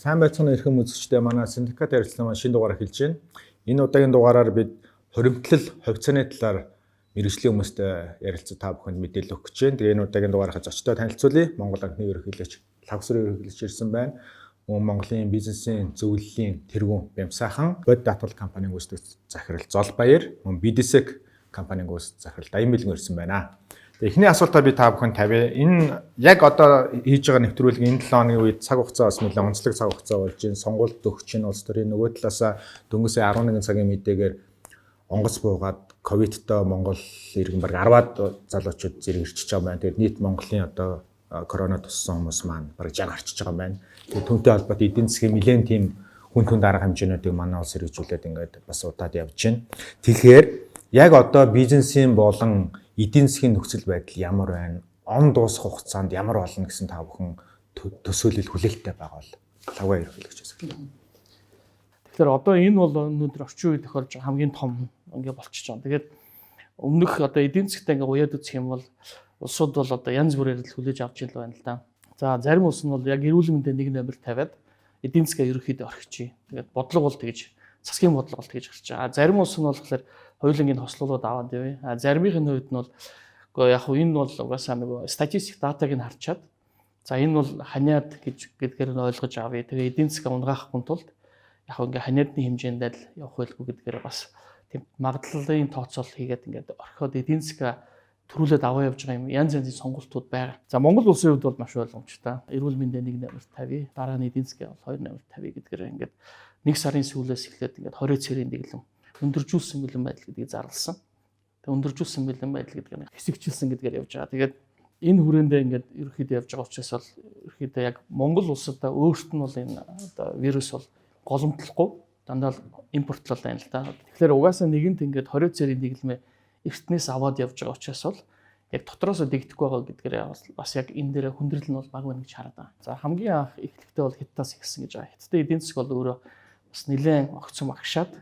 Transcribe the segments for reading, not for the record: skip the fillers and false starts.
Сайн байцгаана эрхэм үзэгчдээ манай Syndicate ярилцлагын шинэ дугаарыг хэлж байна. Энэ удаагийн дугаараар бид хуримтлал хувьцааны талаар мэргэжлийн хүмүүстэй ярилцаж та бүхэнд мэдээлэл өгч байна. Тэгээ энэ удаагийн дугаарыг зочдтой танилцуулъя. Монгол анхны ерөнхийлөгч Лавсрын ерөнхийлөгч ирсэн байна. Монголын бизнесийн зөвлөлийн тэргүүн Бямсаахан, бод даатгал компанийн гүйцэтгэгч захирал Золбаяр, BDSEC компанийн гүйцэтгэгч захирал Даян ирсэн байна. Эхний асуултаа би та бүхэнд тавья. Энэ яг одоо хийж байгаа нэвтрүүлэг энэ 7 хоногийн үед цаг хугацаа бас нэлээд онцлог цаг хугацаа болж байна. Сонгуульд өгч чинь улс төрийн нөгөө талаасаа дөнгөс 11 цагийн мэдээгээр онгоц буугаад ковидтой Монгол иргэн баг 10-аад залуучууд зэрэг ирчихэж байгаа байна. Тэгээд нийт Монголын одоо корона туссан хүмүүс маань баг 60 гарчиж байгаа юм байна. Тэгээд түүнтэй холбоотой эдийн засгийн нэлээд тийм хүн түн дарга хэмжээнүүдийг манай улс хэрэгжүүлээд ингээд бас удаад явж байна. Тэгэхээр яг одоо бизнесийн болон эдийн засгийн нөхцөл байдал ямар байна? Он дуусах хугацаанд ямар болно гэсэн та бүхэн төсөөлөл хүлээлттэй байгаа бол лавга ерөнхийлөгч гэсэн. Тэгэхээр одоо энэ бол өнөөдөр орчин үед тохиолж байгаа хамгийн том ингээ болчихж байгаа. Тэгээд өмнөх одоо эдийн засгт ингээ уяад үзэх юм бол улсууд бол одоо янз бүрээр л хүлээж авч ил байна л да. За зарим улс нь бол яг эрүүл мэндийн нэг номер тавиад эдийн засгаа ерөөхдөө орхичих. Тэгээд бодлого бол тэгж засгийн бодлого бол тэгж гарч байгаа. Зарим улс нь болохоор хоёулангийн хослуулууд аваад явъя. Заримын хувьд нь бол яг энэ бол угаасаа нэг статистик датаг нь харчаад за энэ бол ханиад гэдгээр нь ойлгож авъя. Тэгээ эдийн засгаа унгаахгүй тулд яг ингээ ханиадны хэмжээнд л явах байлгүй гэдгээр бас тийм магадлалын тооцоол хийгээд ингээд орхиод эдийн засгаа төрүүлээд аваа явж байгаа юм янз янзын сонголтууд байгаа. За Монгол улсын хувьд бол маш ойлгомжтой. Эрүүл мэндийн 1 номер 50, дараа нь эдийн засгийн 2 номер 50 гэдгээр ингээд 1 сарын сүүлээс эхлээд ингээд 20 цэрийн дэглэм өндөржүүлсэн бэлэн байдал гэдгийг зарласан. Тэгээ өндөржүүлсэн бэлэн байдал гэдэг нь хэсэгчилсэн гэдгээр явж байгаа. Тэгээд энэ хүрээндээ ингээд ерөөхдөө явж байгаа учраас бол ерөөхдөө яг Монгол улсадаа өөрт нь бол энэ одоо вирус бол голомтлохгүй дандаа импортлол байна л да. Тэгэхээр угаасаа нэгэнт ингээд 20 цэрийн дэглэмээ эртнээс аваад явж байгаа учраас бол яг дотроос дэгдэхгүй байгаа гэдгээр бас яг энэ дээр хүндрэл нь бол баг байна гэж хараад байгаа. За хамгийн анх эхлэхдээ бол Хятадаас ихсэн гэж байгаа. Хятадын эдийн засаг бол өөрөө бас нэлээд огцом агшаад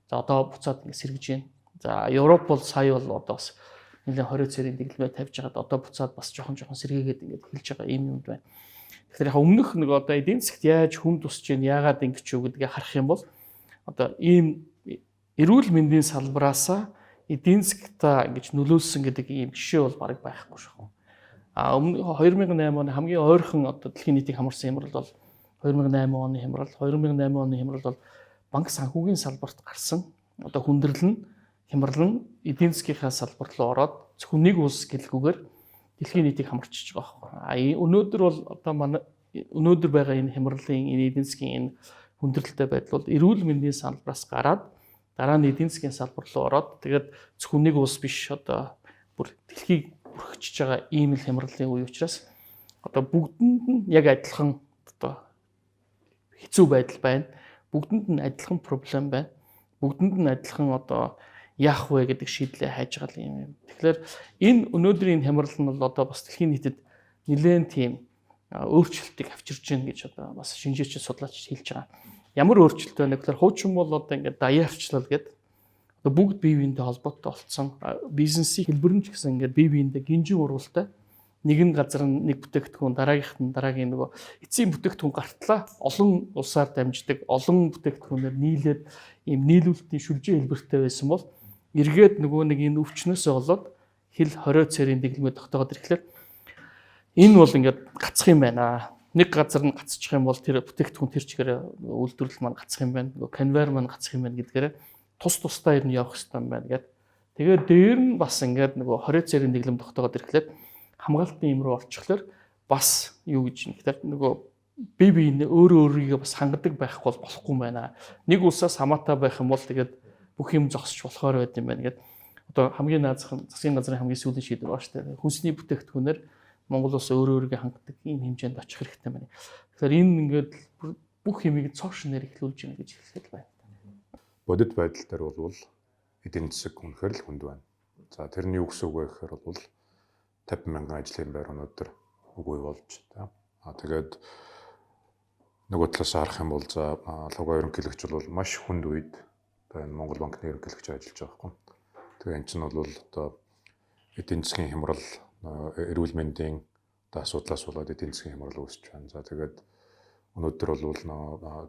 за одоо буцаад ингэ сэргэж байна. За Европ бол сая бол одоо бас нэлээд 20 цэрийн дэглэмээ тавьж байгаад одоо буцаад бас жоохон сэргээгээд ингэ хэлж байгаа юм юм байна. Тэгэхээр яг өмнөх нэг одоо эдийн засгт яаж хүн тусч जैन яагаад ингэж юу гэдгийг харах юм бол одоо ийм эрүүл мэндийн салбараасаа эдийн засгтаа ингэж нөлөөлсөн гэдэг ийм жишээ бол бараг байхгүй шүү. Өмнө 2008 оны хамгийн ойрхон одоо дэлхийн нийтийг хамарсан хямрал бол 2008 оны хямрал. 2008 оны хямрал бол банк санхүүгийн салбарт гарсан. Одоо хүндрэл нь хямрал нь эдийн засгийнхаа салбар руу ороод зөвхөн нэг улс гэлгүйгээр дэлхийн нийтийг хамарчиж байгаа байхгүй. Өнөөдөр бол одоо манай өнөөдөр байгаа энэ хямралын энэ эдийн засгийн энэ хүндрэлтэй байдал бол эрүүл мэндийн салбараас гараад дараа нь эдийн засгийн салбар руу ороод тэгээд зөвхөн нэг улс биш одоо бүр дэлхийг бүрхэж байгаа ийм л хямралын үе учраас одоо бүгдэнд нь яг адилхан одоо хэцүү байдал байна. Бүгдэнд нь адилхан проблем байна. Бүгдэнд нь адилхан одоо яах вэ гэдэг шийдлээ хайж байгаа юм. Тэгэхээр энэ өнөөдрийн хямрал нь бол одоо бас дэлхийн нийтэд нэлээд тийм өөрчлөлтийг авчирж байна гэж одоо бас шинжээч судлаач хэлж байгаа. Ямар өөрчлөлт байна гэхээр хуучин бол одоо ингээд даяарчлал гэдэг одоо бүгд бие биендээ холбоотой болсон бизнесийн хэлбэр нь ч гэсэн ингээд бие биендээ гинжин урвалтай нэгэн газар нэг бүтээгдэхүүн дараагийнх нь дараагийн нөгөө эцсийн бүтээгдэхүүн гартлаа олон улсаар дамждаг олон бүтээгдэхүүнээр нийлээд ийм нийлүүлэлтийн шүлжээ хэлбэртэй байсан бол эргээд нөгөө нэг энэ өвчнөөсөө болоод хил 20 цэрийн дэглэмээ тогтоогод ирэхлээр энэ бол ингээд гацх юм байна. Нэг газар нь гацчих юм бол тэр бүтээгдэхүүн тэр чигээр үйлдвэрлэл маань гацх юм байна. Нөгөө конвейер маань гацх юм байна гэдгээр тус тусдаа ер нь явах хэрэгтэй юм байна гэдэг. Тэгээд дээр нь бас ингээд нөгөө 20 цэрийн дэглэм тогтоогод ирэхлээр хамгаалтын юм руу орчихлоор бас юу гэж нэхтэй нөгөө бие биенээ өөрөө өөрийгөө бас хангадаг байхгүй бол болохгүй юм байна. Нэг улсаас хамаатай байх юм бол тэгээд бүх юм зогсож болохоор байд юм байна гэдэг. Одоо хамгийн наазах засгийн газрын хамгийн сүүлийн шийдвэр байна шүү дээ. Хүнсний бүтээгдэхүүнээр Монгол улс өөрөө өөрийгөө хангадаг ийм хэмжээнд очих хэрэгтэй байна. Тэгэхээр энэ ингээд бүх юмыг цоошноор эхлүүлж байна гэж хэлэхэд байна. Бодит байдал дээр бол эдийн засаг үнэхээр л хүнд байна. За тэрний юу гэсэн үг вэ гэхээр бол 50,000 ажлын байр өнөөдөр үгүй болж та. Тэгээд нөгөө талаас харах юм бол за лого ерөнхийлөгч бол маш хүнд үед одоо энэ Монгол банкны ерөнхийлөгч ажиллаж байгаа хгүй. Тэгээ энэ чинь бол одоо эдийн засгийн хямрал эрүүл мэндийн одоо асуудлаас болоод эдийн засгийн хямрал үүсэж байна. За тэгээд Өнөөдөр бол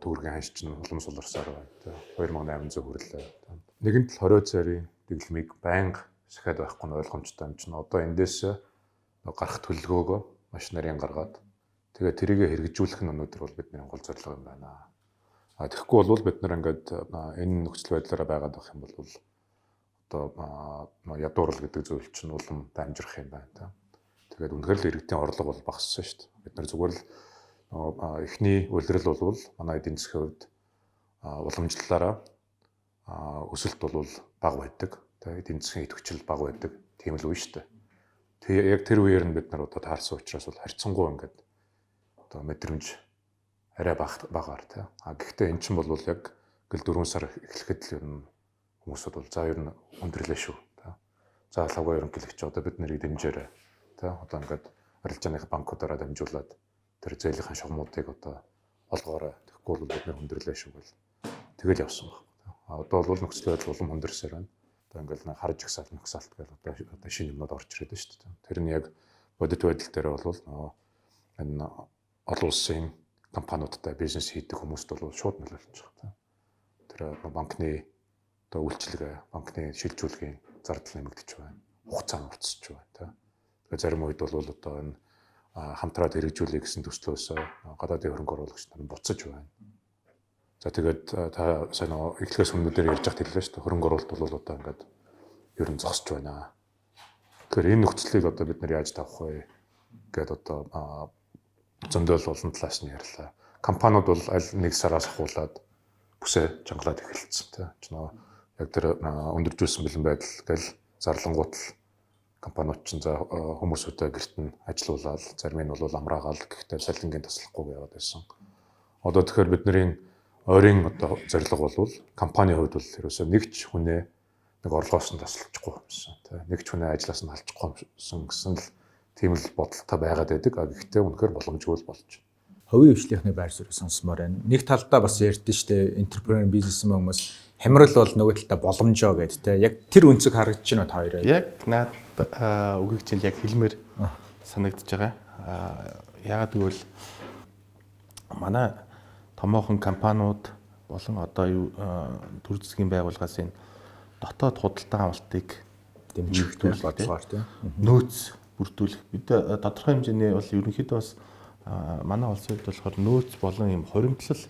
төгрөгийн ханш чинь улам суларсаар байна. 2800 хүрлээ. Нэгэнт л 20 царийн дэглэмийг байнга шахаад байхгүй нь ойлгомжтой юм чинь. Одоо эндээс гарах төлөвлөгөөгөө маш нарийн гаргаад тэгээд тэрийг хэрэгжүүлэх нь өнөөдөр бол бидний гол зорилго юм байна. Тэгэхгүй бол бид нар ингээд энэ нөхцөл байдлаараа байгаад байх юм бол одоо ядуурл гэдэг зүйл чинь улам дамжирах юм байна. Тэгээд үнэхээр л иргэдийн орлого бол багассан шүү дээ. Бид нар зүгээр л эхний улирал бол манай эдийн засгийн хувьд уламжлалаараа өсөлт бол бага байдаг. Эдийн засгийн идэвхжил бага байдаг. Тийм л үе шүү дээ. Тэгээ яг тэр үеэр нь бид нар одоо таарсан учраас бол харьцангуй ингээд одоо мэдрэмж арай багаар тий. Гэхдээ эн чинь бол яг гэл 4 сар эхлэхэд л ер нь хүмүүсүүд бол за ер нь өндөрлөө шүү. За лавга ерөнхийлөгч одоо бид нарыг дэмжээрэй. Тий. Одоо ингээд арилжааных банкудаараа дамжуулаад тэр зээлийнхэн шугамуудыг одоо олгоорой. Тэгэхгүй бол бид нар өндөрлөө шүү гэл. Тэгэл явсан баг. Одоо бол нөхцөл байдал улам өндөрсөөр байна. Одоо ингээд харж ихсаалт нөхсаалт гэл одоо шинэ юмнууд орж ирээд байна шүү дээ. Тэр нь яг бодит байдал дээр бол энэ олон улсын компаниудтай бизнес хийдэг хүмүүст бол шууд нөлөөлж байгаа. Тэр банкны одоо үйлчилгээ, банкны шилжүүлгийн зардал нэмэгдэж байна. Хугацаа нь уртсаж байна. Тэгээ зарим үед бол одоо энэ хамтраад хэрэгжүүлэх гэсэн төслөөс гадаадын хөрөнгө оруулагч нар буцаж байна. За тэгээд та сайн эхлээс өмнөдөр ярьж хат хэллээ шүү дээ. Хөрөнгө оруулалт бол одоо ингээд ер нь зогсож байна. Тэгэхээр энэ нөхцөлийг одоо бид нар яаж тавих вэ гэдээ одоо зөндөл олон талаас нь ярьлаа. Компаниуд бол аль нэг сараас ахуулаад бүсээ чангалаад эхэлсэн тийм. Яг тэр өндөржүүлсэн бэлэн байдал гэл зарлангуут л компаниуд ч за хүмүүсүүдээ гэрт нь ажилуулаад зарим нь бол амраагаал гэхдээ цалингийн таслахгүй яваад байсан. Одоо тэгэхээр бидний ойрын одоо зорилго бол компани хувьд бол ерөөсөө нэг ч хүнээ нэг орлогоос нь тасалчихгүй юмсан тийм. Нэг ч хүнээ ажлаас нь алчихгүй юмсан гэсэн л тийм л бодолтой байгаад байдаг. Гэхдээ үнэхээр боломжгүй л болж байна. Хувийн хвшлийнхний байр суурийг сонсомоор байна. Нэг талдаа бас ярьдэн штэ энтерпренер бизнесмен хүмүүс хямрал бол нөгөө талдаа боломжоо гэдэг те. Яг тэр үнцэг харагдаж байна та хоёроо. Яг наад үгийг чинь яг хэлмээр санагдаж байгаа. Яагаад гэвэл манай томоохон компаниуд болон одоо төр засгийн байгууллагаас энэ дотоод худалдаа авалтыг дэмжих бодлогоор тийм нөөц бүрдүүлэх. Бид тодорхой хэмжээний бол ерөнхийдөө бас манай улсын хувьд болохоор нөөц болон юм хуримтлал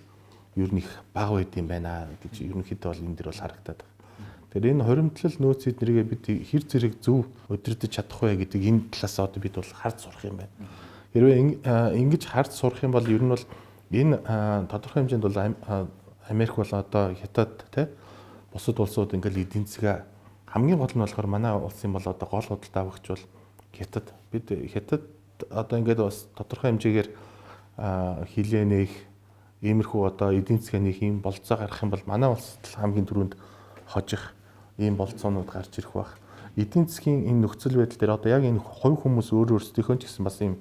ер нь их бага байд юм байна гэж ерөнхийдөө бол энэ дэр бол харагдаад байна. Тэгэхээр энэ хуримтлал нөөц эднэрийг бид хэр зэрэг зөв удирдах чадах вэ гэдэг энэ талаас одоо бид бол харж сурах юм байна. Хэрвээ ингэж харж сурах юм бол ер нь бол энэ тодорхой хэмжээнд бол Америк бол одоо хятад тий бусад улсууд ингээл эдийн засгаа хамгийн гол нь болохоор манай улсын бол одоо гол худалдаа авахч бол хятад. Бид хятад одоо ингээд бас тодорхой хэмжээгээр хилээ нээх иймэрхүү одоо эдийн засгийн нэг юм болцоо гарах юм бол манай улсад хамгийн түрүүнд хожих ийм болцоонууд гарч ирэх бах. Эдийн засгийн энэ нөхцөл байдал дээр одоо яг энэ хувь хүмүүс өөрсдийнхөө ч гэсэн бас ийм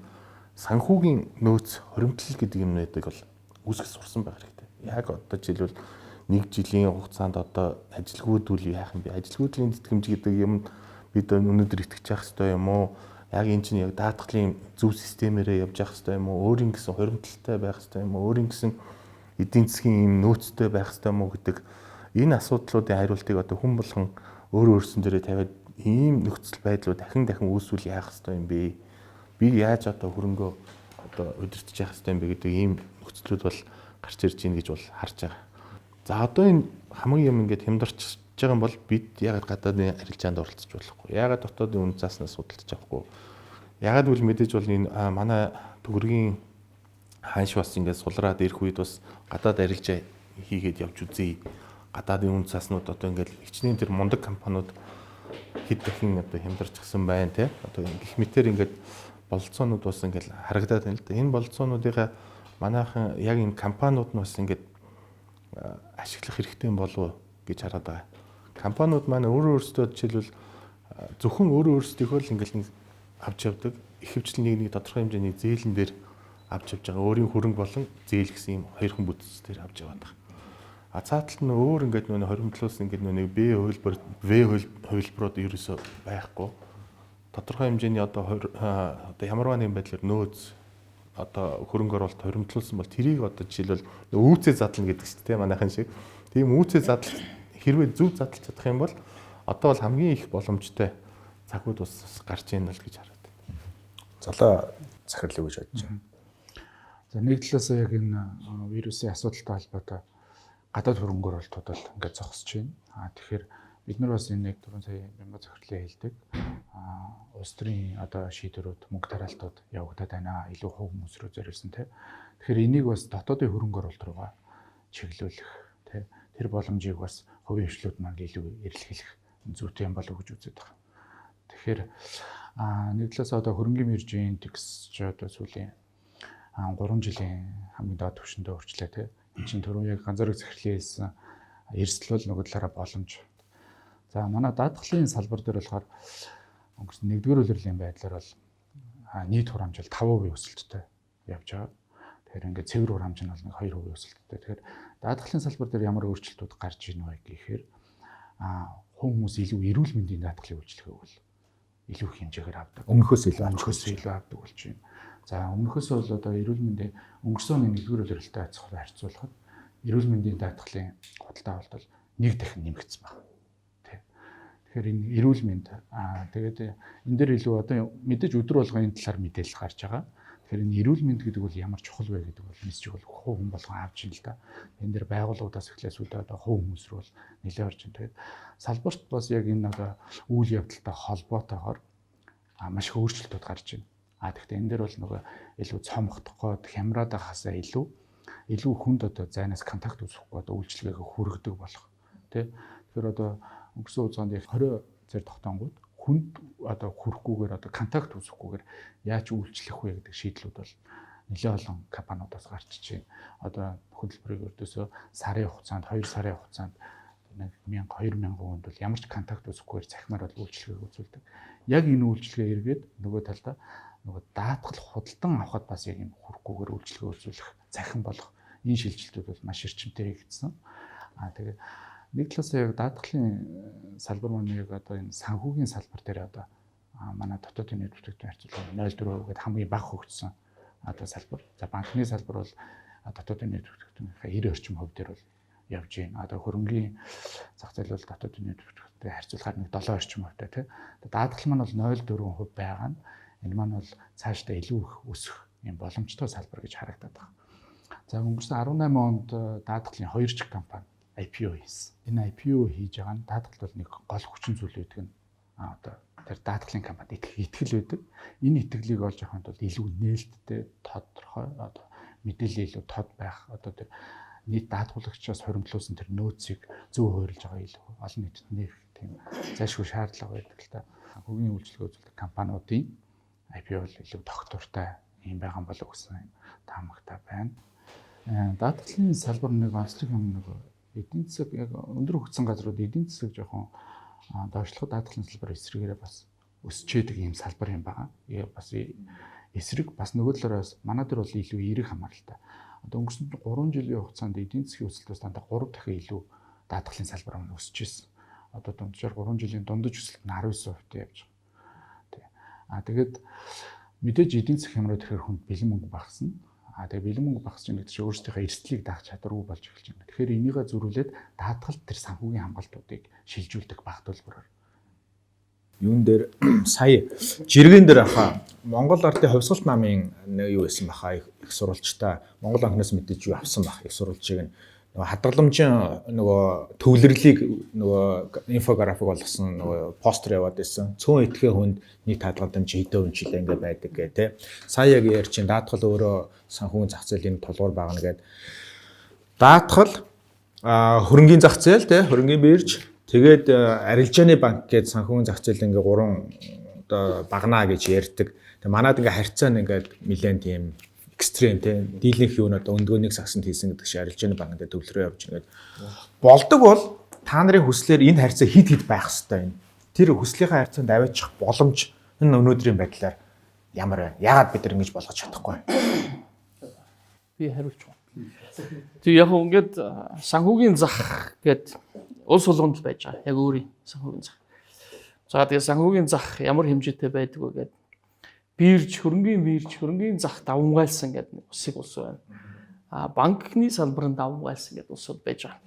санхүүгийн нөөц хуримтлал гэдэг юм нэдэг бол үүсгэж сурсан байх хэрэгтэй. Яг одоо жишээлбэл нэг жилийн хугацаанд одоо ажилгүйдүүл яах юм бэ? Ажилгүйдлийн тэтгэмж гэдэг юм бид өнөөдөр итгэж явах хэрэгтэй юм уу? Яг энэ чинь яг даатгалын зөв системээрээ явж явах хэрэгтэй юм уу? Өөрийн гэсэн хуримтлалтай байх хэрэгтэй юм уу? Өөрийн гэсэн эдийн засгийн юм нөөцтэй байх хэрэгтэй юм уу гэдэг энэ асуудлуудын хариултыг одоо хүн болгон өөрөө өөрсөн дээрээ тавиад ийм нөхцөл байдлууд дахин үүсвэл яах хэрэгтэй юм бэ? Би яаж одоо хөрөнгөө одоо удирдах яах хэрэгтэй юм бэ гэдэг ийм нөхцлүүд бол гарч ирж гин гэж бол харж байгаа. За одоо энэ хамгийн юм ингээд хямдарч байгаа юм бол бид ягаад гадаадын арилжаанд оролцож болохгүй? Ягаад дотоодын үн цааснаас судалж авахгүй? Ягаад гэвэл мэдээж бол энэ манай төгрөгийн ханш бас ингээд сулраад ирэх үед бас гадаад арилжаа хийгээд явж үзье. Гадаадын үн цааснууд одоо ингээд хичнээн тэр мундаг компаниуд хэд дахин одоо хямдарчихсан байна те. Одоо гэх мэтэр ингээд бололцоонууд бас ингээд харагдаад байна л да. Энэ бололцоонуудынхаа манайхан яг энэ компаниуд нь бас ингээд ашиглах хэрэгтэй болов гэж хараад байгаа. Компаниуд маань өөрөөсөө жишээлбэл зөвхөн өөрөөсдийнхөө л ингээд авч явдаг. Ихэвчлэн нэг тодорхой хэмжээний зээлэн дээр авч явж байгаа. Өөрийн хөрөнгө болон зээл гэсэн юм хоёр хүн бүтц дээр авч яваад байгаа. А цааталт нь өөр ингээд нөө хоримтлуулсан ингээд нөө Б хувилбар В хувилбарууд ерөөсөө байхгүй. Тодорхой хэмжээний одоо ямарваа нэгэн байдлаар нөөц одоо хөрөнгө оруулалт хоримтлуулсан бол тэрийг одоо жишээлбэл үүцээ задлана гэдэг чинь тийм манайхан шиг. Тийм үүцээ задлах хэрвээ зөв задлж чадах юм бол одоо бол хамгийн их боломжтой цагууд бас гарч ийн л гэж хараад. Залуу захирлыг гэж бодож байна. За нэг талаас яг энэ вирусын асуудалтай холбоотой гадаад хөрөнгө оруулалтууд бол ингээд зогсож байна. Тэгэхээр бид нар бас энэ 4 сая бямба захирлын хэлдэг. Улс төрийн одоо шийдвэрүүд, мөнгө тараалтууд явагдаад байна. Илүү хувь хүмүүс рүү зориулсан тий. Тэгэхээр энийг бас дотоодын хөрөнгө оруулалт руугаа чиглүүлэх тий. Тэр боломжийг бас хувийн хвшлүүд маань илүү эрэлхийлэх зүйтэй юм болов уу гэж үздэг байна. Тэгэхээр нэг талаас одоо хөрөнгөний мэржийн текс ч одоо сүүлийн 3 жилийн хамгийн доод түвшиндээ хүрчлээ тий. Энд чинь түрүү яг ганцаараа захирлын хэлсэн эрсдэл бол нөгөө талаараа боломж. За манай даатгалын салбар дээр болохоор өнгөрсөн 1-р улирлын байдлаар бол нийт хурамжил 5% өсөлттэй явж байгаа. Тэгэхээр ингээд цэвэр хурамж нь бол 2% өсөлттэй. Тэгэхээр даатгалын салбар дээр ямар өөрчлөлтүүд гарч ийн вэ гэхээр хүмүүс илүү эрүүл мэндийн даатгалын үйлчилгээг бол илүү их хэмжээгээр авдаг. Өмнөхөөс илүү авдаг болж байна. За өмнөхөөс бол одоо эрүүл мэндийн өнгөрсөн оны 1-р улиралтай харьцуулахад эрүүл мэндийн даатгалын худалдаа авалт бол 1 дахин нэмэгдсэн байна. Тэгэхээр энэ эрүүл мэнд тэгээд энэ дээр илүү одоо мэдээж өдөр болгон энэ талаар мэдээлэл гарч байгаа. Тэгэхээр энэ эрүүл мэнд гэдэг бол ямар чухал вэ гэдэг бол мэдж бол хүн болгон авч ийн л да. Энэ дээр байгууллагуудаас эхлээс үлдээ одоо хувь хүмүүс рүү бол нэлээд орж ин. Тэгээд салбарт бас яг энэ одоо үйл явдалтай холбоотойгоор маш их өөрчлөлтүүд гарч байна. Тэгэхдээ энэ дээр бол нөгөө илүү цомгохдохгоо хямраад байхасаа илүү хүнд одоо зайнаас контакт үүсэхгүй одоо үйлчлэгээ хүргэдэг болох. Тэгэхээр одоо өнгөрсөн хугацаанд яг 20 зэрэг тогтонгууд хүнд одоо хүрхгүйгээр одоо контакт үүсэхгүйгээр яаж үйлчлэх вэ гэдэг шийдлүүд бол нэлээд олон компаниудаас гарч ичээ. Одоо хөтөлбөрийн өрдөөсөө сарын хугацаанд 2 сарын хугацаанд 1000 2000 хүнд бол ямар ч контакт үүсэхгүйгээр цахимаар бол үйлчлэгээ үзүүлдэг. Яг энэ үйлчлэгээ эргээд нөгөө талдаа нөгөө даатгал худалдан авахд бас яг энэ хүрхгүйгээр үйлчлэгээ үзүүлэх захин болох энэ шилжилтүүд бол маш эрчимтэй хийгдсэн. Тэгээд нэг талаас яг даатгалын салбар маань яг одоо энэ санхүүгийн салбар дээр одоо манай дотоодын нийт бүтээгдэхүүн харьцуулбал 0.4% гэдэг хамгийн бага хөгжсөн одоо салбар. За банкны салбар бол дотоодын нийт бүтээгдэхүүнийхээ 90 орчим хувь дээр бол явж байна. Одоо хөрөнгийн зах зээл бол дотоодын нийт бүтээгдэхүүнтэй харьцуулахад нэг 7 орчим хувьтай тий. Даатгал маань бол 0.4% байгаа нь энэ маань бол цаашдаа илүү их өсөх юм боломжтой салбар гэж харагдаад байна. За өнгөрсөн 18 онд даатгалын 2 ч компани IPO хийсэн. Энэ IPO хийж байгаа нь даатгалд бол нэг гол хүчин зүйл байдаг нь одоо тэр даатгалын компанид итгэл байдаг. Энэ итгэлийг олж авахын тулд илүү нээлттэй тодорхой одоо мэдээлэл илүү тод байх одоо тэр нийт даатгуулагчаас хоримтлуулсан тэр нөөцийг зөв хөөрлж байгаа илүү олон нийтэд нэх тийм зайлшгүй шаардлага байдаг л та. Хөгийн үйлчлэгээ үзүүлдэг компаниудын IPO бол илүү тогтвортой юм байгаа болов гэсэн таамагтай байна. Даатгалын салбар нэг онцлог юм нэг эдийн засаг яг өндөр хөгжсөн газрууд эдийн засаг жоохон доошлоход даатгалын салбар эсрэгээрээ бас өсчээдэг юм салбар юм байгаа. Бас эсрэг бас нөгөө талаараас манай дээр бол илүү эерэг хамааралтай. Одоо өнгөрсөн 3 жилийн хугацаанд эдийн засгийн өсөлтөөс дандаа 3 дахин илүү даатгалын салбар маань өсөж ирсэн. Одоо дунджаар 3 жилийн дундаж өсөлт нь 19% явж байгаа. Тэгээд мэдээж эдийн засаг хямраад ирэхээр хүнд бэлэн мөнгө багасна. Тэгээ бэлэн мөнгө багасч байгаа гэдэг чинь өөрсдийнхөө эрсдлийг даах чадваргүй болж эхэлж байна. Тэгэхээр энийгээ зөрүүлээд даатгалд тэр санхүүгийн хамгаалтуудыг шилжүүлдэг баг төлбөрөөр. Юун дээр сая жиргэн дээр хаа Монгол ардын хувьсгалт намын юу байсан баха их сурвалжтай Монгол анхнаас мэдээж юу авсан бах их сурвалжийг нөгөө хадгаламжийн нөгөө төвлөрлийг нөгөө инфографик болгосон нөгөө постэр яваад байсан. Цөөн этгэ хүнд нийт хадгаламж хэдэн үнэлээ ингээ байдаг гэ тэ. Сая яг яар чин даатгал өөрөө санхүүгийн зах зээлийн тулгуур багна гэд. Даатгал хөрөнгийн зах зээл тэ хөрөнгийн бирж тэгээд арилжааны банк гээд санхүүгийн зах зээл ингээ 3 одоо багнаа гэж ярьдаг. Тэг манад ингээ харьцаа нь ингээ нэлээд тийм экстрем тийм дийлэнх юу надад өндгөөнийг сагсанд хийсэн гэдэг шиг арилжааны банкнд төвлөрөө явж байгаа. Болдог бол та нарын хүслээр энэ харьцаа хид байх хэвээр байна. Тэр хүслийнхаа харьцаанд аваачих боломж энэ өнөөдрийн байдлаар ямар байна? Яагаад бид нар ингэж болгож чадахгүй? Би хариулж байна. Тэг яг ингээд санхүүгийн зах гэдэг улс болгонд байж байгаа. Яг өөрийн санхүүгийн зах. За тэгээ санхүүгийн зах ямар хэмжээтэй байдаг вэ гэдэг хөрөнгийн зах давмгайлсан гэдэг нэг усыг улс байна. Банкны салбарын давмгайлсан гэдэг улсууд байж байгаа.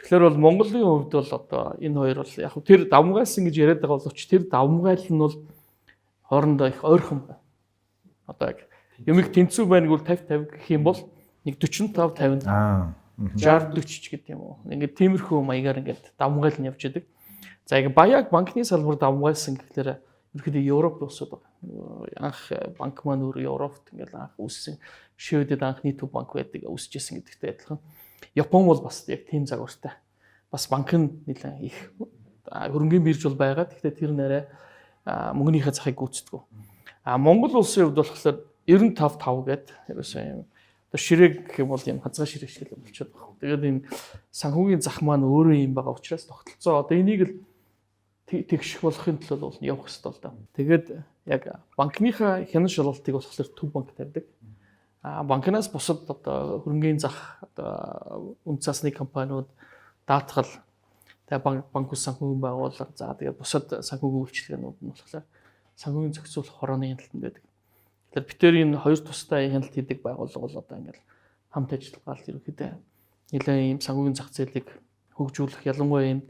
Тэгэхээр бол Монголын хувьд бол одоо энэ хоёр бол яг тэр давмгайлсан гэж яриад байгаа боловч тэр давмгайл нь бол хоорондоо их ойрхон байна. Одоо яг юмэг тэнцүү байна гэвэл 50-50 гэх юм бол нэг 45-50 60-40 ч гэдэг юм уу. Ингээд тиймэрхүү маягаар ингээд давмгайл нь явж идэг. За яг баяг банкны салбар давмгайлсан гэхээр ерөөхдөө Европ улсууд байгаа. Анх банк маань өөр Европт ингээд анх үүссэн шивэдэд анхны төв банк байдаг үүсэжсэн гэдэгтэй адилхан. Япон бол бас яг тийм загвартай. Бас банк нь нэлээд их хөрөнгөний бирж бол байгаа. Гэхдээ тэр нэрээ мөнгөнийхөө захыг гүйцэтгэв. Монгол улсын хувьд болохоор 95-5 гэдэг ерөөсөө юм. Одоо ширээг гэх юм бол юм хазгай ширээг шиг л болчиход байгаа. Тэгээд энэ санхүүгийн зах маань өөрөө юм байгаа учраас тогтолцоо одоо энийг л тэгших болохын тулд бол явах хэрэгтэй л да. Тэгээд яг банкныхаа хянан шалгалтыг болохоор төв банк тавьдаг. Банкнаас бусад одоо хөрөнгөний зах одоо үн цасны компаниуд даатгал тэгээд банк ус санхүүгийн байгууллага за тэгээд бусад санхүүгийн үйлчилгээнүүд нь болохоор санхүүгийн зохицуулах хорооны хяналтанд байдаг. Тэгэхээр бид тэр энэ хоёр тустай хяналт хийдэг байгууллага бол одоо ингээл хамт ажиллагаал ерөнхийдөө нэлээд ийм санхүүгийн зах зээлийг хөгжүүлэх ялангуяа энэ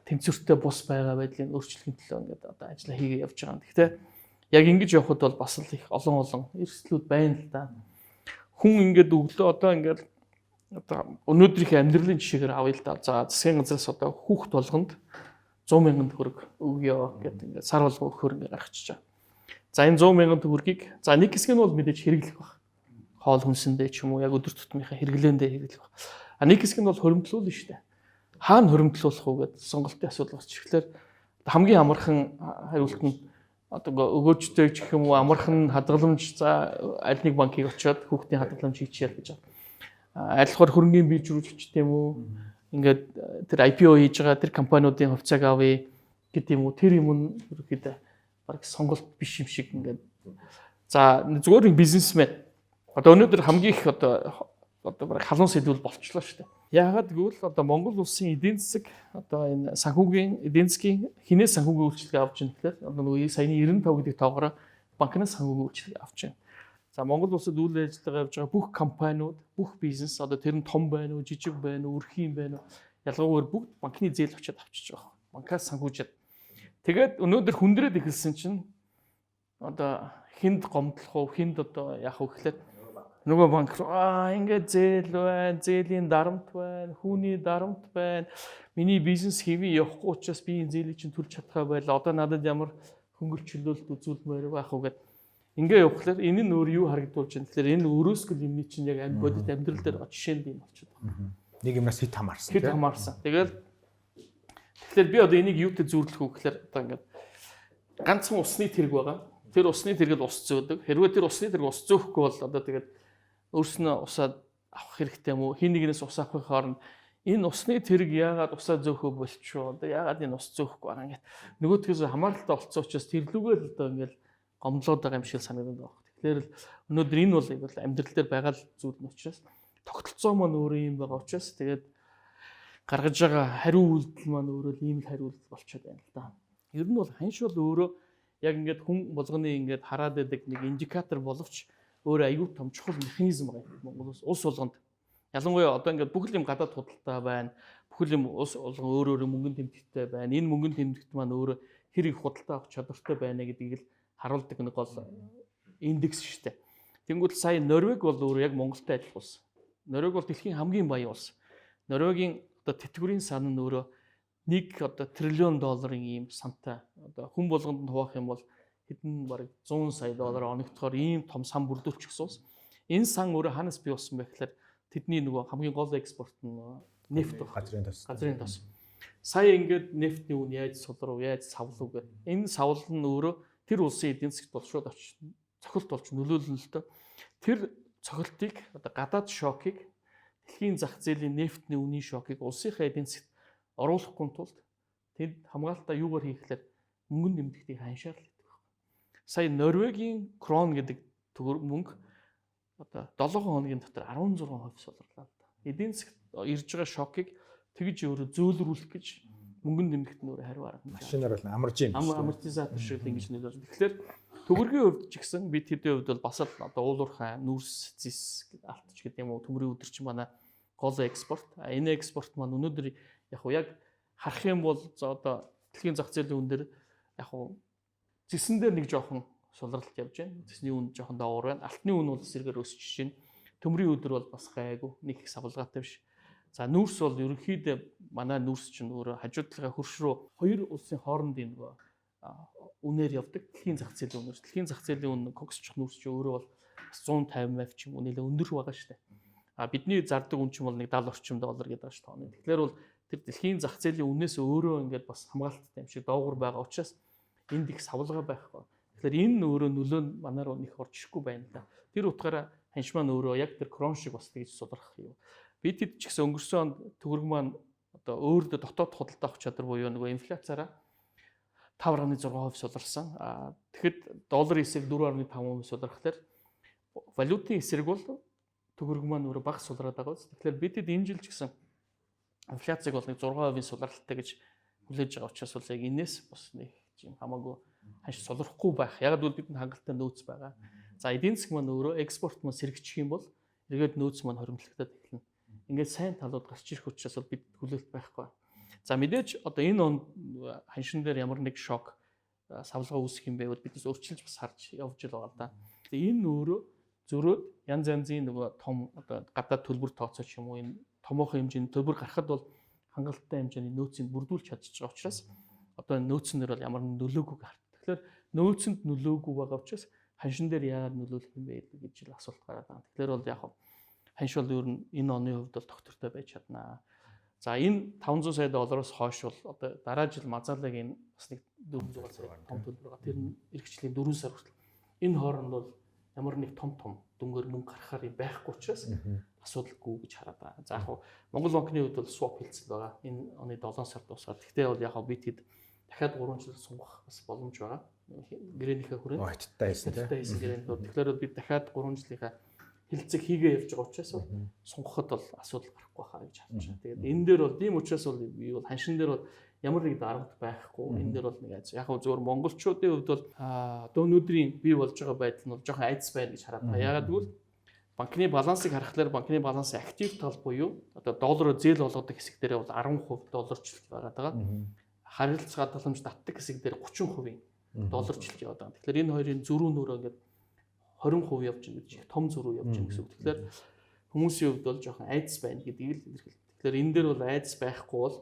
тэнцвэртэй бус байгаа байдлыг өөрчлөхийн төлөө ингээд одоо ажиллаа хийгээ явж байгаа. Гэхдээ яг ингэж явхад бол бас л их олон эрсдлүүд байна л да. Хүн ингээд өглөө одоо ингээд одоо өнөөдрийнхээ амьдралын жишээгээр авъя л да. За засгийн газраас одоо хүүхд болгонд 100,000 төгрөг өгье гэдэг ингээд сар болго өгөхөр ингээд гаргачихж байгаа. За энэ 100,000 төгрөгийг за нэг хэсэг нь бол мэдээж хэрэглэх баг. Хоол хүнсэндээ ч юм уу яг өдөр тутмынхаа хэрэглээндээ хэрэглэх баг. Нэг хэсэг нь бол хоримтлуулна шүү дээ. Хаана хоримтлуулах уу гэдэг сонголтын асуудал гарч ирэхлээр хамгийн амархан хариулт нь одоо өгөөжтэй гэх юм уу амархан хадгаламж за аль нэг банкыг очиод хүүхдийн хадгаламж хийчихъя гэж байна. Айлхаар хөрөнгөний бирж рүү ч гэдэм үү ингээд тэр IPO хийж байгаа тэр компаниудын хувьцааг авъя гэдэг юм уу тэр юм нь ерөөхдөө баг сонголт биш юм шиг ингээд за зүгээр нэг бизнесмен одоо өнөөдөр хамгийн их одоо баг халуун сэдвүүл болчихлоо шүү дээ. Яагаад гэвэл одоо Монгол улсын эдийн засаг одоо энэ санхүүгийн эдийн засгийн хинээс санхүүгийн үйлчилгээ авч байгаа тэгэхээр одоо нөгөө саяны 95 гэдэг тоогоор банкнаас санхүүгийн үйлчилгээ авч байна. За Монгол улсад үйл ажиллагаа явж байгаа бүх компаниуд, бүх бизнес одоо тэр нь том байна уу, жижиг байна уу, өрхийн байна уу ялгаагаар бүгд банкны зээл очиод авчиж байгаа. Банкаас санхүүжээд. Тэгээд өнөөдөр хүндрээд эхэлсэн чинь одоо хинд гомдлох уу, хинд одоо яах вэ гэхлээр нөгөө банк ингээд зээл байна, зээлийн дарамт байна, хүүний дарамт байна. Миний бизнес хэвээ явахгүй учраас би энэ зээлийг чинь төлж чадхаа байла. Одоо надад ямар хөнгөлт чөлөөлт үзүүлмээр байх уу гэд. Ингээ явахлаар энэ нь өөр юу харагдуулж байна. Тэгэхээр энэ өрөөсгөл юмний чинь яг бодит амьдрал дээр жишээнд юм болчиход байна. Нэг юмнаас хит хамаарсан. Хит хамаарсан. Тэгэхээр би одоо энийг юутай зүйрлэх үү гэхээр одоо ингээд ганцхан усны тэрэг байгаа. Тэр усны тэрэгэл ус зөөдөг. Хэрвээ тэр усны тэрэг ус зөөхгүй бол одоо тэгээд өөрснөө усаад авах хэрэгтэй юм уу? Хин нэгнээс ус авахын хооронд энэ усны тэрэг яагаад усаа зөөхөө болчихоо? Одоо яагаад энэ ус зөөхгүй байгаа ингээд нөгөөдгөөс хамааралтай болцсон учраас тэрлүүгээ л одоо ингээд гомдлоод байгаа юм шиг санагдаад байна. Тэгэхээр л өнөөдөр энэ бол амьдрал дээр байгаа л зүйл нь учраас тогтолцоо маань өөрөө юм байгаа учраас тэгээд гаргаж байгаа хариу үйлдэл маань өөрөө ийм л хариу үйлдэл болчиход байна л да. Ер нь бол ханш бол өөрөө яг ингээд хүн болгоны ингээд хараад байдаг нэг индикатор боловч өөрөө аюул том чухал механизм байгаа юм Монгол улс болгонд. Ялангуяа одоо ингээд бүх юм гадаад худалдаа байна. Бүх юм улс болгон өөр мөнгөнд тэмдэгтэй байна. Энэ мөнгөнд тэмдэгт маань өөрөө хэр их худалдаа авах чадвартай байна гэдгийг л харуулдаг нэг гол индекс шүү дээ. Тэнгүүд сая Норвег бол өөрөө яг Монголтой адил улс. Норвег бол дэлхийн хамгийн баян улс. Норвегийн одоо тэтгэврийн сан нь өөрөө нэг одоо $1 триллион ийм сантай. Одоо хүн болгонд хуваах юм бол хэдэн бараг $100 сая оногдохоор ийм том сан бүрдүүлчихсэн улс. Энэ сан өөрөө ханаас бий болсон бэ гэхээр тэдний нөгөө хамгийн гол экспорт нь нефт байна. Газрын тос. Сая ингээд нефтний үн яаж сулрав, яаж савлав гэх. Энэ савл нь өөрөө тэр улсын эдийн засгт бол шууд цохилт болж нөлөөлнө л дөө. Тэр цохилтыг одоо гадаад шокыг дэлхийн зах зээлийн нефтний үнийн шокыг улсынхаа эдийн засгт оруулахгүй тулд тэд хамгаалтаа юугаар хийхлээр мөнгөнд нэмэгдэх ханшаар л гэдэг байна. Сая Норвегийн крон гэдэг мөнгө одоо 7 хоногийн дотор 16% сулрлаа. Эдийн засгт ирж байгаа шокыг тэгж өөрөө зөөлрүүлэх гэж мөнгөнд нэмэгдэх нь өөрөө хариу арга. Машинаар бол амарж юм. Амортизатор шиг ингэж нөлөөлж. Тэгэхээр төгөргийн хувьд ч гэсэн бид хэдийн хувьд бол бас л одоо уулуурхай, нүрс, зис алтч гэдэг юм уу төмрийн өдөр чинь манай гол экспорт. Энэ экспорт маань өнөөдөр яг харах юм бол одоо дэлхийн зах зээлийн үн дээр яг зисэн дээр нэг жоохон сулралт явж байна. Зисний үн жоохон доогуур байна. Алтны үн бол эсрэгээр өсөж байна. Төмрийн өдөр бол бас гайгүй нэг их савлгаатай биш. За нүрс бол ерөнхийдөө манай нүрс чинь өөрөө хажуудлага хөрш рүү хоёр улсын хоорондын нөгөө үнээр явдаг. Дэлхийн зах зээлийн үнээр. Дэлхийн зах зээлийн үн коксчих нүрс чинь өөрөө бол 150 ч юм уу нэлээд өндөр байгаа шүү дээ. Бидний зардаг үн чинь бол нэг 70 орчим доллар гэдэг байгаа шүү тооны. Тэгэхээр бол тэр дэлхийн зах зээлийн үнээс өөрөө ингээд бас хамгаалттай юм шиг доогуур байгаа учраас энд их савлгаа байхгүй. Тэгэхээр энэ өөрөө нөлөө нь манай руу нэг орж ирэхгүй байна л да. Тэр утгаараа ханш маань өөрөө яг тэр крон шиг бас тэгж судрах юм. Бид хэд ч гэсэн өнгөрсөн онд төгрөг маань одоо өөрөдөө дотоод худалдаа авах чадвар буюу нөгөө инфляцаараа 5.6% суларсан. Тэгэхэд долларын эсрэг 4.5% сулрахлаар валютын эсрэг бол төгрөг маань өөрөө бага сулраад байгаа биз. Тэгэхээр бид хэд энэ жил ч гэсэн инфляцийг бол нэг 6% сулралтай гэж хүлээж байгаа учраас бол яг энэс бас нэг юм хамаагүй ханш сулрахгүй байх. Яг л бидэнд хангалттай нөөц байгаа. За эдийн засаг маань өөрөө экспорт маань сэргийчих юм бол эргээд нөөц маань хоримтлагдаад эхэлнэ. Ингээд сайн талууд гарч ирэх учраас бол бид хүлээлт байхгүй. За мэдээж одоо энэ онд ханшин дээр ямар нэг шок савлгаа үүсэх юм байвал биднес өөрчилж бас харж явж л байгаа л да. Тэгээ энэ өөрөө зөрөөд янз янзын нөгөө том одоо гадаад төлбөр тооцооч юм уу энэ томоохон хэмжээний төлбөр гарахад бол хангалттай хэмжээний нөөцийг бүрдүүлж чадчих байгаа учраас одоо нөөцнөр бол ямар нөлөөгүй гарт. Тэгэхээр нөөцөнд нөлөөгүй байгаа учраас ханшин дээр яагаад нөлөөлөх юм бэ гэж л асуулт гараад байна. Тэгэхээр бол яг ханш бол ер нь энэ оны хувьд бол доктортой байж чаднаа. За энэ 500 сая доллароос хойш бол одоо дараа жил Мазалагийн бас нэг 400 сая том төлбөр байгаа. Тэр нь эрхчлэлийн 4 сар хүртэл энэ хооронд бол ямар нэг том дүнгээр мөнгө гарахаар юм байхгүй учраас асуудалгүй гэж хараад байна. За яг Монгол банкны хувьд бол swap хэлцэл байгаа. Энэ оны 7 сар дуусаад. Гэхдээ бол яг бид хэд дахиад 3 жил сунгах бас боломж байгаа. Гэрээнийхээ хүрээнд Хятадтай хийсэн тийм. гэрээнд. Тэгэхээр бол бид дахиад 3 жилийнхаа хилцэг хийгээ явж байгаа учраас бол сунгахад бол асуудал гарахгүй хаа гэж харж байна. Тэгээд энэ дээр бол тийм учраас бол би бол ханшин дээр бол ямар нэг дарамт байхгүй. Энэ дээр бол нэг айц. Яг зөвөр монголчуудын хувьд бол одоо өнөөдрийн бий болж байгаа байдал нь бол жоохон айц байна гэж хараад байна. Ягаад гэвэл банкны балансыг харахаар банкны балансын актив тал буюу одоо доллараар зээл болгодог хэсэг дээр бол 10% долларчлалт байгаа. Харилцаа хадгаламж татдаг хэсэг дээр 30% долларчлалт яваад байгаа. Тэгэхээр энэ хоёрын зөрүү нөрөө ингээд 20% явж байгаа гэж том зөрүү явж байгаа гэсэн үг. Тэгэхээр хүмүүсийн хувьд бол жоохон айдас байна гэдгийг л илэрхийлдэг. Тэгэхээр энэ дээр бол айдас байхгүй бол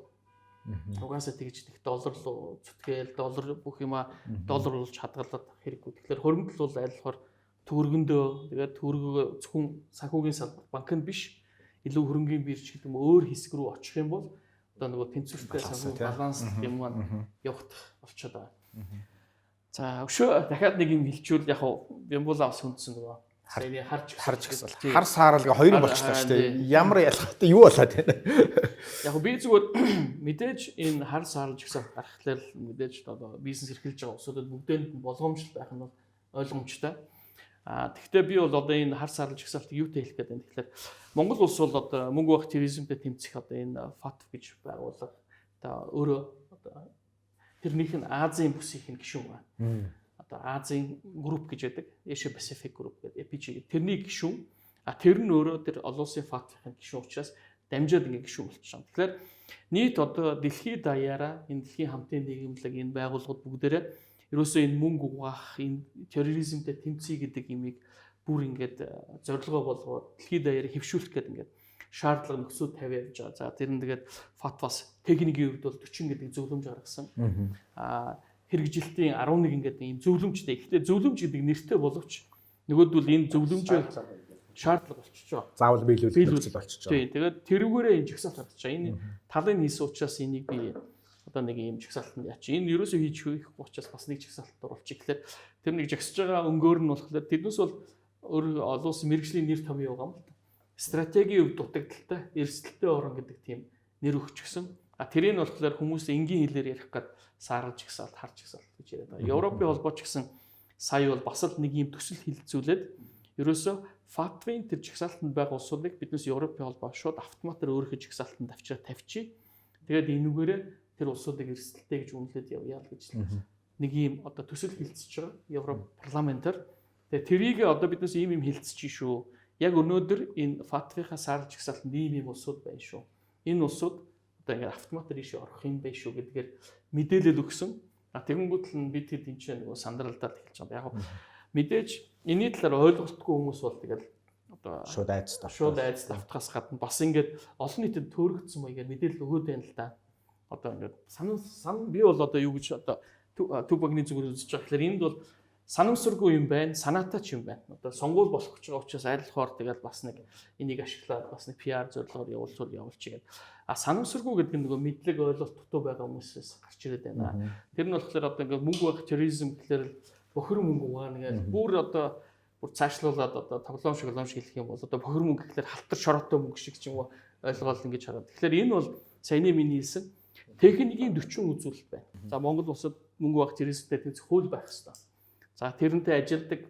угаасаа тэгж их доллар руу зүтгээл доллар бүх юма доллар болж хадгалаад хэрэггүй. Тэгэхээр хөрөнгөл бол аль болохоор төгрөгөндөө тэгээд төгрөгөө зөвхөн санхүүгийн салбар банкнд биш илүү хөрөнгөний бирж гэдэг юм өөр хэсэг рүү очих юм бол одоо нөгөө тэнцвэртэй санхүү баланс юм маань явах болчиход байгаа. За өшөө дахиад нэг юм хэлчихвэл яг Бямбула бас хүндсэн нөгөө саяны харж гисэл. Хар сааралга хоёрын болчихлоо шүү дээ. Ямар ялгаатай юу болоод байна. Яг би зүгээр мэдээж энэ хар саарал жигсаал гаргахлаар мэдээж одоо бизнес эрхэлж байгаа усуудад бүгдээнд болгоомжтой байх нь бол ойлгомжтой. Тэгэхдээ би бол одоо энэ хар саарал жигсаалт юутай хэлэх гээд байна. Тэгэхээр Монгол улс бол одоо мөнгө бах туризмтэй тэмцэх одоо энэ FATF гэж байгууллага одоо өөрөө одоо тэрнийх нь Азийн бүсийн гишүүн байна. Одоо Азийн групп гэж байдаг. Asia Pacific Group гэдэг APG. Тэрний гишүүн. Тэр нь өөрөө тэр олон улсын FATF-ийн гишүүн учраас дамжаад ингэ гишүүн болчихсон. Тэгэхээр нийт одоо дэлхийд даяараа энэ дэлхийн хамтын нийгэмлэг энэ байгууллагууд бүгдээрээ ерөөсөө энэ мөнгө угаах, энэ терроризмтэй тэмцэе гэдэг имийг бүр ингээд зорилгоо болгоод дэлхийд даяараа хэвшүүлэх гэдэг ингээд шаардлага нөхцөл тавиа явж байгаа. За тэр нь тэгээд фатвас техникийн хувьд бол 40 гэдэг зөвлөмж гаргасан. Хэрэгжилтийн 11 гэдэг ийм зөвлөмжтэй. Гэхдээ зөвлөмж гэдэг нэртэй боловч нөгөөдөл энэ зөвлөмжөө шаардлага болчихж байгаа. Заавал биелүүлэх нөхцөл болчихж байгаа. Тийм. Тэгээд тэрүүгээрээ энэ жигсаалт гарч байгаа. Энэ талын хийсэн учраас энийг би одоо нэг ийм жигсаалтанд яач. Энэ ерөөсөө хийж хийхгүй учраас бас нэг жигсаалтанд оруулчих. Тэгэхээр тэр нэг жигсэж байгаа өнгөөр нь болохоор тэднээс бол өөр олон улсын мэргэжлийн нэр томьёо байгаа юм л да. Стратегийн хувьд дутагдaltaй, эрсдэлтэй орон гэдэг тийм нэр өгчихсөн. Тэрийг нь болохоор хүмүүс энгийн хэлээр ярих гээд саарал жигсаалт, хар жигсаалт гэж яриад байгаа. Европын холбоо ч гэсэн сая бол бас л нэг юм төсөл хилцүүлээд ерөөсөө FATF-ийн тэр жигсаалтанд байгаа улсуудыг биднээс Европын холбоо шууд автоматар өөрийнхөө жигсаалтанд авчираа тавьчих. Тэгээд энүүгээрээ тэр улсуудыг эрсдэлтэй гэж үнэлээд явъя л гэж нэг ийм одоо төсөл хилцэж байгаа Европ парламентаар. Тэгээ тэрийг одоо биднээс ийм хилцэж шүү. Яг өнөөдөр энэ ФАТФ-ийнхаа сарлж гисалтанд ийм улсууд байна шүү. Энэ улсууд одоо ингээд автоматар ийшээ орох юм байна шүү гэдгээр мэдээлэл өгсөн. Тэгэнгүүт л бид хэд энэ чинь нөгөө сандралдаад эхэлж байгаа. Яг мэдээж энэний талаар ойлголтгүй хүмүүс бол тэгэл одоо шууд айц давтахаас гадна бас ингээд олон нийтэд төөрөгдсөн маягаар мэдээлэл өгөөд байна л да. Одоо ингээд би бол одоо юу гэж одоо төв багны зүгээр үзэж байгаа. Тэгэхээр энд бол санамсаргүй юм байна, санаатай ч юм байна. Одоо сонгуул болох гэж байгаа учраас айлхоор тэгэл бас нэг энийг ашиглаад бас нэг PR зорилгоор явуулчихгээд. Санамсаргүй гэдэг нь нөгөө мэдлэг ойлголт дутуу байгаа хүмүүсээс гарч ирээд байна. Тэр нь болохоор одоо ингээд мөнгө байх терроризм гэхэлэр бохир мөнгө угаана гэж бүр цаашлуулаад одоо тоглоом хэлэх юм бол одоо бохир мөнгө гэхэлэр халтар шороотой мөнгө шиг ч юм уу ойлгоол ингэж хараад. Тэгэхээр энэ бол саяны миний хэлсэн техникийн 40 үзүүлэлт байна. За Монгол улсад мөнгө байх терроризмтэй тэнцэх хууль байх хэрэгтэй. За тэрнтэй ажилдаг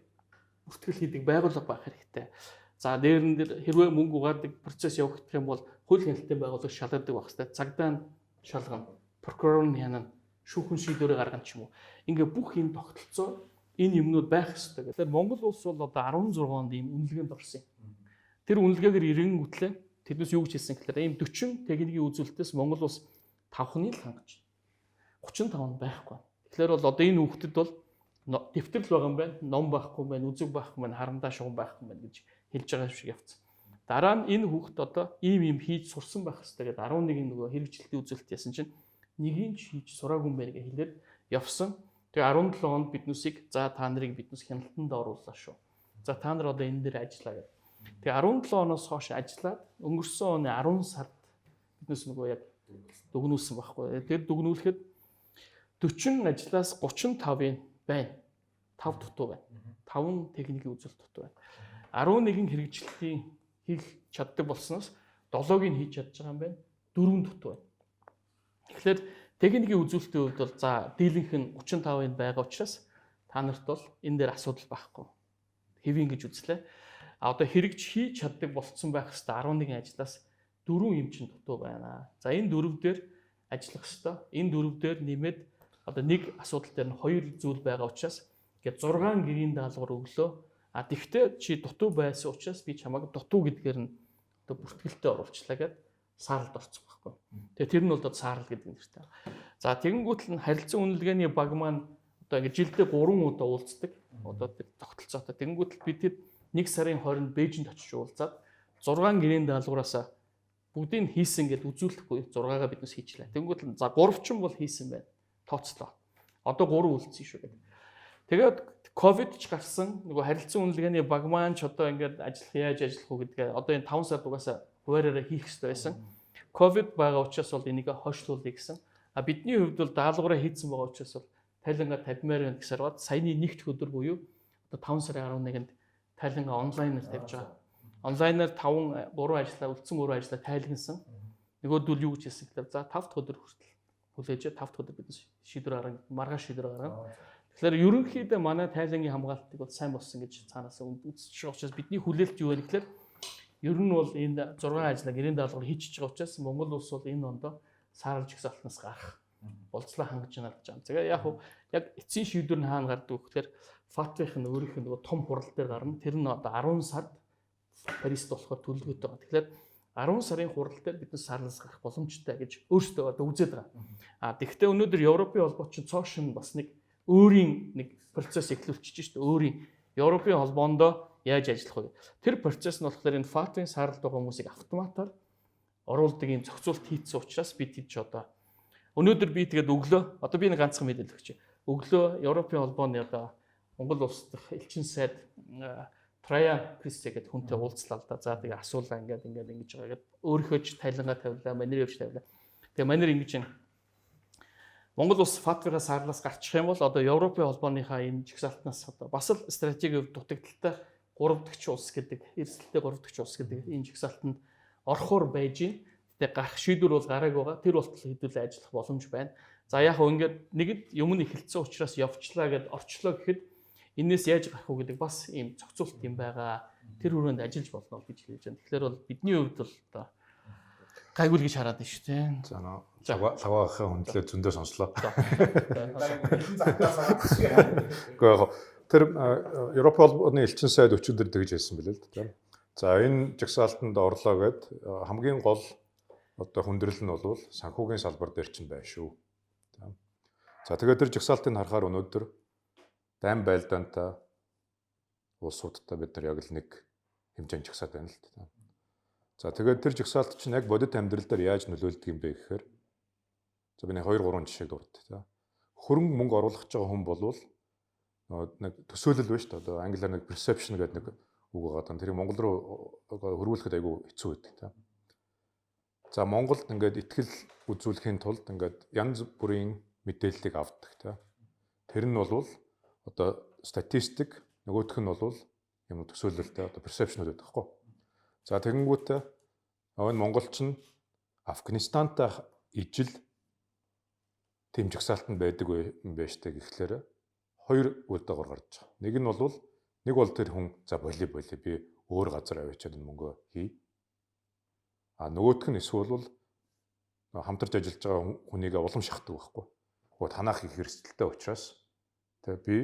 бүртгэл хийдэг байгууллага байх хэрэгтэй. За дээрэн дээр хэрвээ мөнгө угаадаг процесс явагдах юм бол хууль хяналтын байгууллага шалгадаг байх хэрэгтэй. Цагдаа нь шалгана, прокурор нь хянана, шүүхэн шийдвэрээ гаргана ч юм уу. Ингээ бүх энэ тогтолцоо энэ юмнууд байх хэрэгтэй. Тэгэхээр Монгол улс бол одоо 16 онд ийм үнэлгээнд орсон юм. Тэр үнэлгээгээр иргэн гүтлээ. Тэднээс юу гэж хэлсэн гэхээр ийм 40 техникийн үзүүлэлтээс Монгол улс 5-ны л хангаж байна. 35 нь байхгүй. Тэгэхээр бол одоо энэ хүүхдэд бол дэвтэр л байгаа юм байна. Ном байхгүй юм байна, үзэг байхгүй юм байна, харандаа шугам байхгүй юм байна гэж хэлж байгаа юм шиг явцсан. Дараа нь энэ хүүхд одоо ийм хийж сурсан байх хэрэгтэй гэдэг 11 нөгөө хэрэгжилтийн үзүүлэлт яасан чинь нэгийг хийж сураагүй юм байна гэж хэлээд явсан. Тэгээ 17 онд биднүсийг за та нарыг биднүс хяналтанд орууллаа шүү. За та нар одоо энэ дээр ажиллаа гэдэг. Тэгээ 17 оноос хойш ажиллаад өнгөрсөн оны 10 сард биднүс нөгөө яг дүгнүүлсэн байхгүй. Тэр дүгнүүлэхэд 40 ажлаас 35-ын байна. 5 дутуу байна. 5 техникийн үзүүлэлт дутуу байна. 11 хэрэгжилтийн хийх чаддаг болсноос 7-ыг хийж чадж байгаа юм байна. 4 дутуу байна. Тэгэхээр техникийн үзүүлэлтийн хувьд бол за дийлэнх нь 35-ыг байгаа учраас та нарт бол энэ дээр асуудал байхгүй. Хэвийн гэж үзлээ. Одоо хэрэгж хийж чаддаг болцсон байх хэвээр 11 ажлаас 4 юм чин дутуу байна. За энэ 4 дээр ажиллах хэвээр. Энэ 4 дээр нэмээд одоо нэг асуудал дээр нь 2 зүйл байгаа учраас ингээд 6 гэрийн даалгавар өглөө. Тэгвэл чи дутуу байсан учраас би чамайг дутуу гэдгээр нь одоо бүртгэлтэй оруулчлаа гэд сааралд орцсон байхгүй. Тэгээ тэр нь бол одоо саарал гэдэг нэртэй. За тэгэнгүүт л харилцан үнэлгээний баг маань одоо ингээд жилдээ 3 удаа уулздаг. Одоо тэр тогтолцоотой. Тэгэнгүүт л бид 1 сарын 20-нд Бээжинд очиж уулзаад 6 гэрийн даалгавраасаа бүгдийг хийсэн гэд үзүүлэхгүй 6-гаа биднес хийчлээ. Тэгэнгүүт л за 3 ч бол хийсэн байна. Тооцлоо. Одоо 3 үлдсэн шүү гэдэг. Тэгээд ковид ч гарсан нөгөө харилцан үнэлгээний баг маань ч одоо ингээд яаж ажиллах уу гэдгээ одоо энэ 5 сард угаасаа хуваараараа хийх хэрэгтэй байсан. Ковид байгаа учраас бол энийг хойшлуулъя гэсэн. Бидний хувьд бол даалгавраа хийсэн байгаа учраас бол тайлангаа 50-аар байна гэсээр бод саяны нэгд өдөр буюу одоо 5 сарын 11-нд тайлангаа онлайнаар тавьж байгаа. Онлайнаар 3 ажлаа үлдсэн 3 ажлаа тайлгансан. Нөгөөдөл юу гэж хэлсэн гэхээр за 5 дахь өдөр хүртэл хүлээж 5 дахь өдөр бид шийдвэр гаргана, маргааш шийдвэр гаргана. Тэгэхээр ерөнхийдөө манай тайлангийн хамгаалтыг бол сайн болсон гэж цаанаас үзэж байгаа учраас бидний хүлээлт юу вэ гэхээр ер нь бол энэ 6 ажлаа гэрийн даалгавар хийчихэж байгаа учраас Монгол улс бол энэ ондоо сааралж гисалтнаас гарах болцлоо хангаж байна гэж байна. Тэгээ яг эцсийн шийдвэр нь хаана гардаг вэ гэхээр ФАТФ-ийн өөрийнх нь нөгөө том хурал дээр гарна. Тэр нь одоо 10 сард Парист болохоор төлөвлөгөөтэй байгаа. Тэгэхээр 10 сарын хурал дээр биднес сарлаас гарах боломжтой гэж өөрсдөө одоо үзээд байгаа. Тэгэхдээ өнөөдөр Европын холбоо чинь цоош нь бас нэг өөрийн нэг процесс эхлүүлчихэж шүү дээ. Өөрийн Европын холбоондоо яаж ажиллах вэ? Тэр процесс нь болохоор энэ ФАТФ-ийн сарлд байгаа хүмүүсийг автоматар оруулдаг юм зохицуулт хийцсэн учраас бид тийч одоо өнөөдөр би тэгээд өглөө одоо би нэг ганцхан мэдээлэл өгч. Өглөө Европын холбооны одоо Монгол улс дахь элчин сайд Трая Кристэ гэдэг хүнтэй уулзлаа л да. За тэгээ асуулаа ингэж байгаа гэдэг өөрийнхөө ч тайлангаа тавилаа, манер явж тавилаа. Тэгээ манер ингэж Монгол улс ФАТФ-аас сарлаас гарчих юм бол одоо Европын холбооныхаа энэ жигсаалтнаас одоо бас л стратегийн дутагдaltaй 3 дахь улс гэдэг, эрсдэлтэй 3 дахь улс гэдэг энэ жигсаалтанд орохоор байж гин. Тэгээ гарах шийдвэр бол гарааг байгаа. Тэр болтол хэдүүлээ ажиллах боломж байна. За яг хөө ингээд нэгэд юм нь эхэлсэн учраас явчлаа гэд орчлоо гэхэд энээс яаж гарах уу гэдэг бас ийм зохицуулт юм байгаа. Тэр хүрээнд ажиллаж болно гэж хэлж байна. Тэгэхээр бол бидний хувьд бол одоо гайгүй л гэж хараад байна шүү дээ. За лагаагийнхаа хүндлээ зөндөө сонслоо. Гэхдээ яг тэр Европ холбооны элчин сайд өчигдөр тэгж хэлсэн билээ л дээ. За энэ жагсаалтанд орлоо гэд хамгийн гол одоо хүндрэл нь бол санхүүгийн салбар дээр ч байна шүү. За тэгээд тэр жагсаалтыг харахаар өнөөдөр дайм байлдаантай улсуудтай бид нар яг л нэг хэмжээнд жагсаад байна л дээ. За тэгээд тэр жагсаалт чинь яг бодит амьдрал дээр яаж нөлөөлдөг юм бэ гэхээр за би нэг 2-3 жишээг дурддаг. Хөрөнгө мөнгө оруулах гэж байгаа хүн болвол нэг төсөөлөл байна шүү дээ. Одоо англиар нэг perception гэдэг нэг үг байгаа. Тэр Монгол руу хөрвүүлэхэд айгүй хэцүү байдаг. За Монголд ингээд ихтгэл үзүүлэхийн тулд ингээд янз бүрийн мэдээллийг авдаг. Тэр нь бол одоо статистик, нөгөөх нь бол юм төсөөлөлтэй одоо perception гэдэг байхгүй. За тэгэнгүүтээ энэ монголч нь Афганистантай ижил тэм жагсаалтанд байдаг юм байна штэ гэхлээр хоёр үйл дагавар гарч байгаа. Нэг нь бол тэр хүн за боли би өөр газар авчиад энэ мөнгөө хий. А нөгөөх нь эсвэл хамтарч ажиллаж байгаа хүнийг улам шахдаг байхгүй. Гэхдээ танах их хэрэгсэлтэй учраас тэгээ би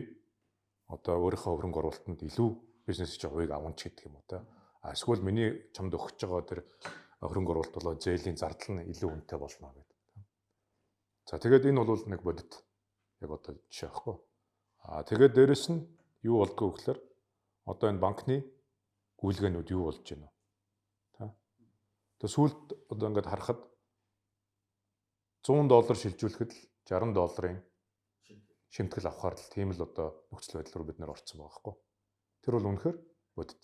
одоо өөрийнхөө хөрөнгө оруулалтанд илүү бизнес хийж хувийг авах ч гэдэг юм уу та. А эсвэл миний чамд өгч байгаа тэр хөрөнгө оруулалт болоо зээлийн зардал нь илүү үнэтэй болно гэдэг. За тэгээд энэ бол нэг бодит яг одоо жишээ байхгүй. А тэгээд дээрэс нь юу болдгоо гэхээр одоо энэ банкны гүйлгээнүүд юу болж байна вэ? Та. Тэгээд сүүлд одоо ингээд харахад $100 шилжүүлэхэд л $60 шимтгэл авахар л тийм л одоо нөхцөл байдал руу бид нэр орсон байгаа байхгүй. Тэр бол үнэхээр бодит.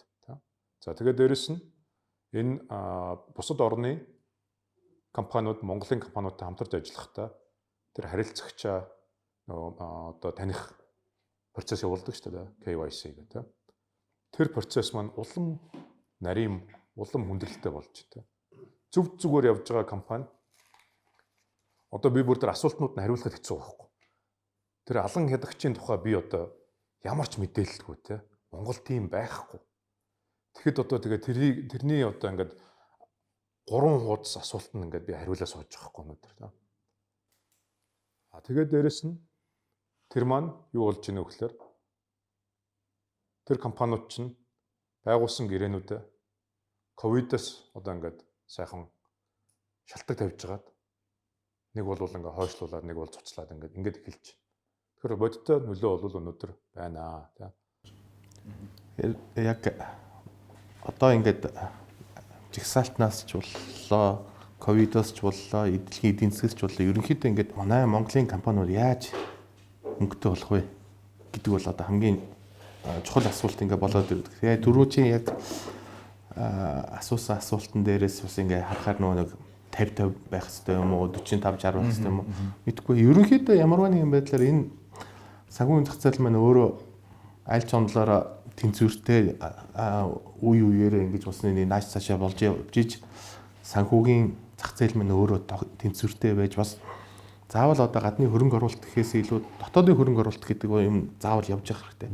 За тэгээд дээрэс нь энэ бусад орны компаниуд Монголын компаниудтай хамтарч ажиллахдаа тэр харилцагчаа одоо таних процесс явуулдаг шүү дээ. KYC гэдэг. Тэр процесс маань улам нарийн улам хүндрэлтэй болж байна. Зөв зүгээр явж байгаа компани одоо би бүр тэр асуултнууд нь хариулахад хэцүү байхгүй. Тэр алан хядагчийн тухай би одоо ямар ч мэдээлэлгүй те. Монгол тийм байхгүй. Тэгэхэд одоо тэгээ тэрний одоо ингээд 3 хуудас асуулт нь ингээд би хариулаа сууж байгаа байхгүй өнөөдөр та. А тэгээд дээрэс нь тэр маань юу болж ийнэ гэхээр тэр компаниуд чинь байгуулсан гэрээнүүдээ ковидоос одоо ингээд сайхан шалтгаан тавьж байгаад нэг бол ингээд хойшлуулаад нэг бол цуцлаад ингээд эхэлж. Тэгэхээр бодиттой нөлөө бол өнөөдөр байна аа. Яг одоо ингээд жигсаалтнаас ч боллоо, ковидоос ч боллоо, дэлхийн эдийн засгаас ч боллоо. Ерөнхийдөө ингээд манай Монголын компаниуд яаж мөнгөтэй болох вэ гэдэг бол одоо хамгийн чухал асуулт ингээд болоод ирдэг. Тэгээ дөрөв чинь яг асуусан асуултан дээрээс бас ингээд харахаар нэг 50-50 байх хэрэгтэй юм уу, 45-60 байх хэрэгтэй юм уу мэдэхгүй. Ерөнхийдөө ямарваа нэгэн байдлаар энэ санхүүгийн зах зээл маань өөрөө аль ч онолоор тэнцвэртэй үе үеэрээ ингэж усны нааш цаашаа болж явж санхүүгийн зах зээл маань өөрөө тэнцвэртэй байж бас заавал одоо гадны хөрөнгө оруулалт гэхээс илүү дотоодын хөрөнгө оруулалт гэдэг юм заавал явж явах хэрэгтэй.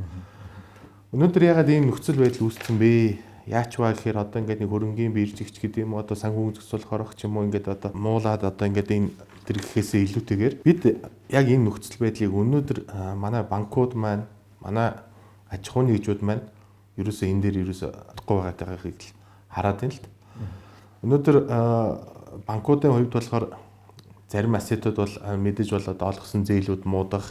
Өнөөдөр ягаад ийм нөхцөл байдал үүссэн бэ? Яач вэ гэхээр одоо ингээд нэг хөрөнгийн биржигч гэдэг юм уу одоо санхүүгийн зохицуулах орох ч юм уу ингээд одоо муулаад одоо ингээд энэ тэр гэхээсээ илүүтэйгээр бид яг энэ нөхцөл байдлыг өнөөдөр манай банкуд маань манай аж ахуйн нэгжүүд маань ерөөсөө энэ дээр ерөөсөө чадахгүй байгааг л хараад байна л д. Өнөөдөр банкуудын хувьд болохоор зарим ассетууд бол мэдээж бол одоо олгосон зээлүүд муудах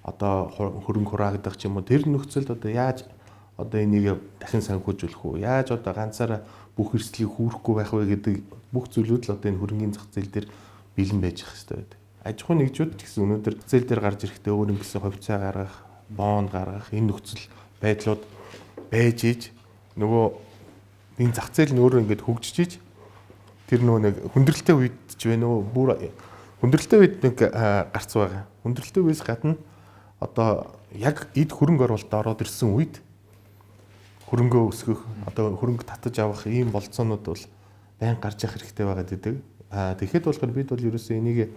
одоо хөрөнгө хураагдах ч юм уу тэр нөхцөлд одоо яаж одоо энийг дахин санхүүжүүлэх үү? Яаж одоо ганцаараа бүх эрсдлийг хүүрэхгүй байх вэ гэдэг бүх зүйлүүд л одоо энэ хөрөнгөний зах зээл дээр бэлэн байж их хэрэгтэй байдаг. Аж ахуйн нэгжүүд ч гэсэн өнөөдөр зээл дээр гарч ирэхдээ өөр ингэсэн хувьцаа гаргах, бонд гаргах энэ нөхцөл байдлууд байж ийж нөгөө энэ зах зээл нь өөрөө ингэж хөгжиж ийж тэр нөгөө нэг хүндрэлтэй үед ч вэ нөгөө бүр хүндрэлтэй үед нэг гарц байгаа. Хүндрэлтэй үеэс гадна одоо яг эд хөрөнгө оруулалт ороод ирсэн үед хөрөнгөө өсгөх одоо хөрөнгө татаж авах ийм болцоонууд бол байн гарч явах хэрэгтэй байгаад идэг. Тэгэхэд болохоор бид бол ерөөсөө энийг